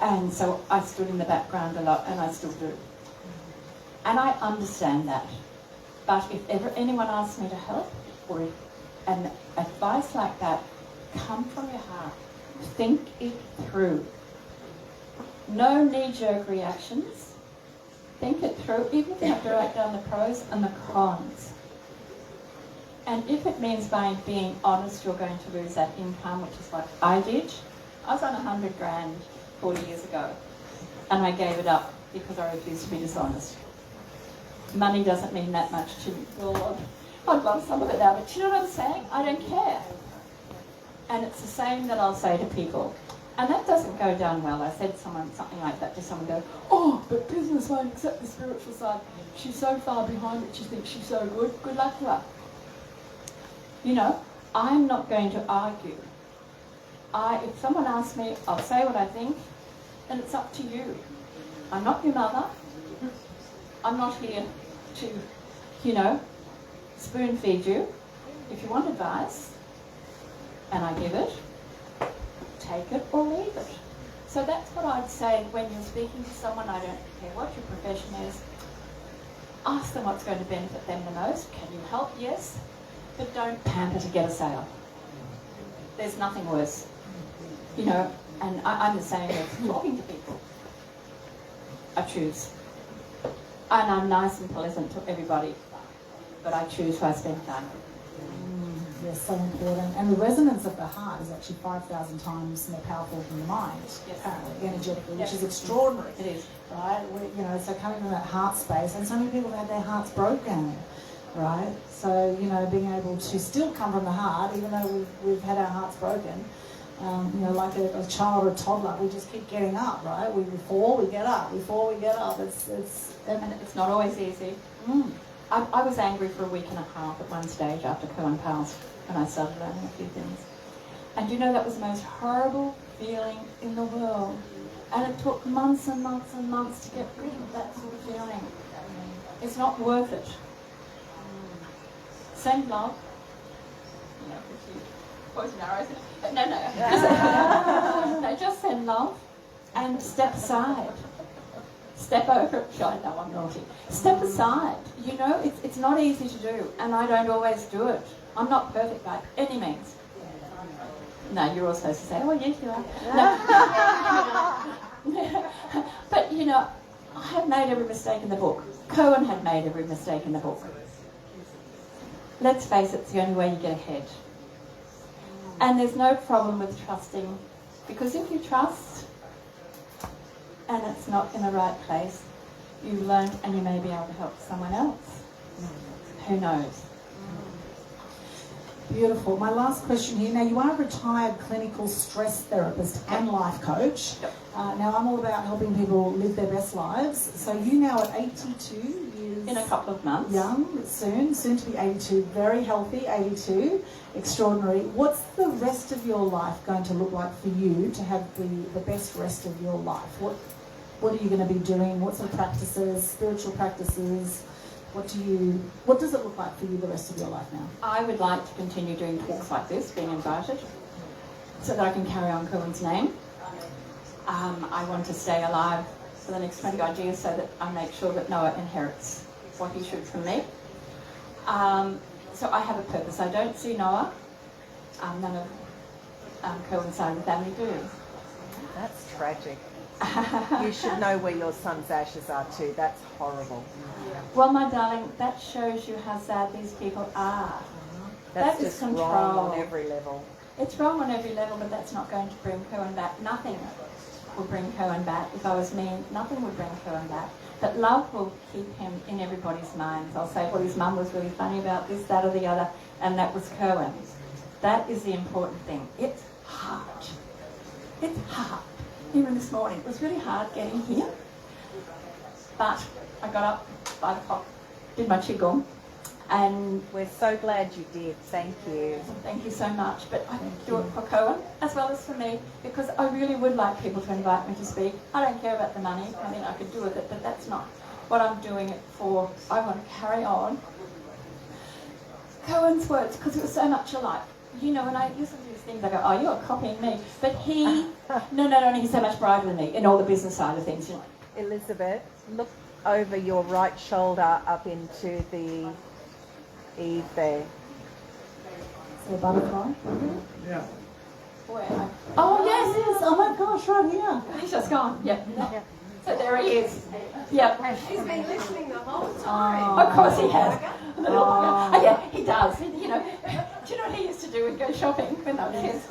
And so I stood in the background a lot, and I still do. And I understand that. But if ever anyone asks me to help, or an advice like that, come from your heart. Think it through. No knee-jerk reactions. Think it through, even if you have to write down the pros and the cons. And if it means by being honest, you're going to lose that income, which is what I did. I was on 100 grand 40 years ago, and I gave it up because I refused to be dishonest. Money doesn't mean that much to me. Lord, I'd love some of it now, but you know what I'm saying? I don't care. And it's the same that I'll say to people. And that doesn't go down well. I said something like that to someone, go, oh, but business won't accept the spiritual side. She's so far behind it, she thinks she's so good. Good luck to her. I'm not going to argue. If someone asks me, I'll say what I think, and it's up to you. I'm not your mother. I'm not here to, spoon feed you. If you want advice, and I give it, take it or leave it. So that's what I'd say when you're speaking to someone. I don't care what your profession is. Ask them what's going to benefit them the most. Can you help? Yes. But don't pamper to get a sale. There's nothing worse. And I'm the same with talking to people. I choose. And I'm nice and pleasant to everybody, but I choose who I spend time. Yes, so important. And the resonance of the heart is actually 5,000 times more powerful than the mind, apparently, energetically, which is extraordinary. It is. Right? So coming from that heart space, and so many people have had their hearts broken, right? So, being able to still come from the heart, even though we've had our hearts broken, like a child or a toddler, we just keep getting up, right? We fall, we get up, we fall, we get up. And it's not always easy. I was angry for a week and a half at one stage after Cohen passed, when I started learning a few things. And you know, that was the most horrible feeling in the world. And it took months and months and months to get rid of that sort of feeling. It's not worth it. Send love. No, just send love and step aside. Step over it. I know I'm naughty. Step aside. You know, it's not easy to do, and I don't always do it. I'm not perfect by any means. No, you're all supposed to say, oh, yes, you are. No. But, you know, I have made every mistake in the book. Cohen had made every mistake in the book. Let's face it, it's the only way you get ahead. And there's no problem with trusting, because if you trust and it's not in the right place, you've learned and you may be able to help someone else. Who knows? Beautiful. My last question here. Now, you are a retired clinical stress therapist and life coach. Now, I'm all about helping people live their best lives. So you now at 82 years... In a couple of months. Young, soon to be 82. Very healthy, 82. Extraordinary. What's the rest of your life going to look like for you to have the best rest of your life? What are you going to be doing? What sort of practices, spiritual practices? What does it look like for you the rest of your life now? I would like to continue doing talks like this, being invited, so that I can carry on Cohen's name. I want to stay alive for the next 20 odd years so that I make sure that Noah inherits what he should from me. So I have a purpose. I don't see Noah. None of Cohen's side of the family do. That's tragic. You should know where your son's ashes are too. That's horrible. Well, my darling, that shows you how sad these people are. That's That is just control. wrong on every level. It's wrong on every level, but that's not going to bring Cohen back. Nothing will bring Cohen back. If I was mean, nothing would bring Cohen back. But love will keep him in everybody's minds. I'll say, well, his mum was really funny about this, that, or the other, and that was Cohen. That is the important thing. It's hard. It's hard. Even this morning, it was really hard getting here. But I got up 5 o'clock, did my qigong, and We're so glad you did. Thank you. thank you so much. But I do it for Cohen as well as for me, because I really would like people to invite me to speak. I don't care about the money. I mean, I could do with it, but that's not what I'm doing it for. I want to carry on Cohen's words, because it was so much alike. You know, when I listen to these things, I go, oh, you're copying me. But he, no, he's so much brighter than me in all the business side of things, you know. Elizabeth, look over your right shoulder up into the Eve there. So butterfly? Yeah. Where? Oh, yes. Oh, my gosh, right here. He's just gone. Yep. Yeah. So there he is. Yep. She's been listening the whole time. Of course he has. Oh. Yeah, he does. You know, do you know what he used to do? He'd go shopping when I was kids.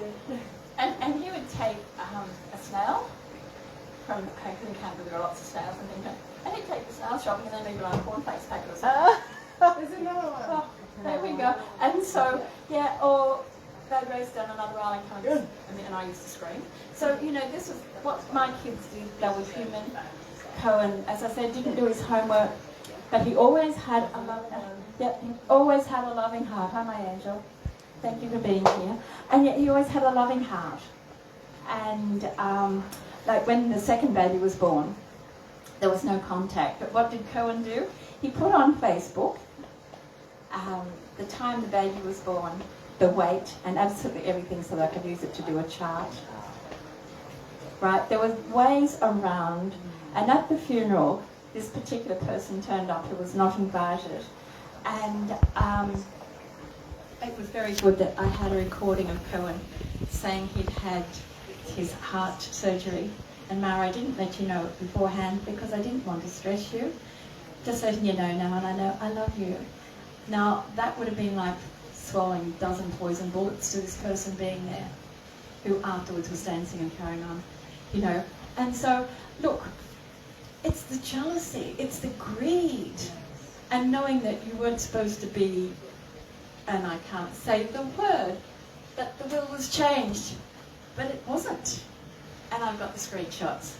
And he would take a snail from in Canada. There are lots of snails and things. And he'd take the snail shopping and then leave it on a cornflakes packet or something. There's another one. Oh, there we go. And so, yeah, or they'd race down another island kind of, and I used to scream. So, you know, this was what my kids did. They were human. Cohen, as I said, didn't do his homework, but he always had a loving heart. Hi, my angel. Thank you for being here. And yet he always had a loving heart. And like when the second baby was born, there was no contact. But what did Cohen do? He put on Facebook the time the baby was born, the weight, and absolutely everything so that I could use it to do a chart. Right? There were ways around, and at the funeral, this particular person turned up who was not invited, and it was very good that I had a recording of Cohen saying he'd had his heart surgery. And Mara, I didn't let you know it beforehand because I didn't want to stress you. Just letting you know now, and I know I love you. Now, that would have been like swallowing a dozen poison bullets to this person being there, who afterwards was dancing and carrying on, you know. And so, look, it's the jealousy, it's the greed, and knowing that you weren't supposed to be, and I can't say the word, that the will was changed, but it wasn't. And I've got the screenshots.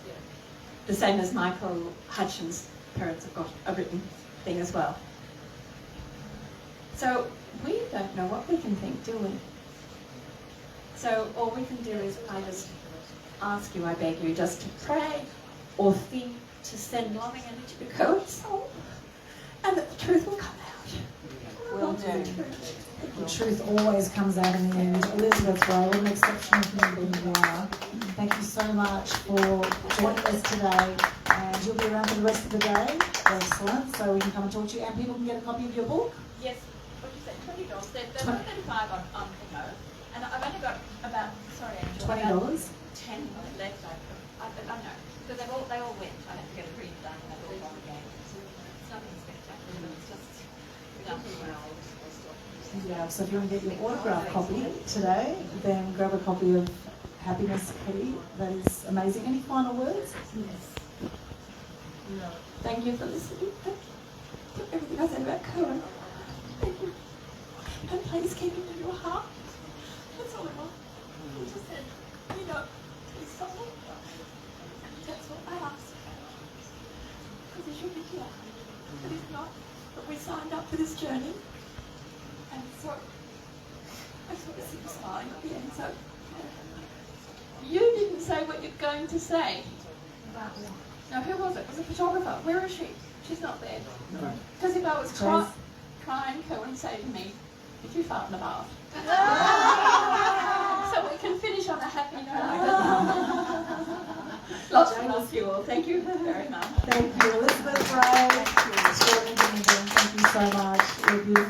The same as Michael Hutchins' parents have got a written thing as well. So we don't know what we can think, do we? So all we can do is I just ask you, I beg you, just to pray or think, to send loving energy to Cohen's soul, and that the truth will come out. Will do. The truth always comes out in the end. Elizabeth Rae, what an exceptional human being you are. Thank you so much for joining us today. And you'll be around for the rest of the day. Excellent. So we can come and talk to you, and people can get a copy of your book. Yes, what did you say, $20? They're $35 on Amigo, and I've only got about, sorry, Angela, $20. about 10 left. I know, because they all went. I had to get a print done, and they've all gone again. It's nothing spectacular, but it's just done well. Yeah, so if you want to get your autograph copy today, then grab a copy of Happiness Key. That is amazing. Any final words? Yes. Thank you for listening. Thank you for everything I said about Cohen. Thank you. And please keep it in your heart. That's all I want. He just said, you know, he's someone. That's what I asked. Because he should be here. But he's not. But we signed up for this journey. And so, I sort of see him smiling at the end. So, you didn't say what you're going to say. Now, who was it? Was it a photographer? Where is she? She's not there. Because if I was crying, Cohen say to me, did you fart in the bath? So we can finish on a happy note. Lots of love to you all. Thank you very much. Thank you, Elizabeth Rae. Thank you. Thank you so much. You're beautiful.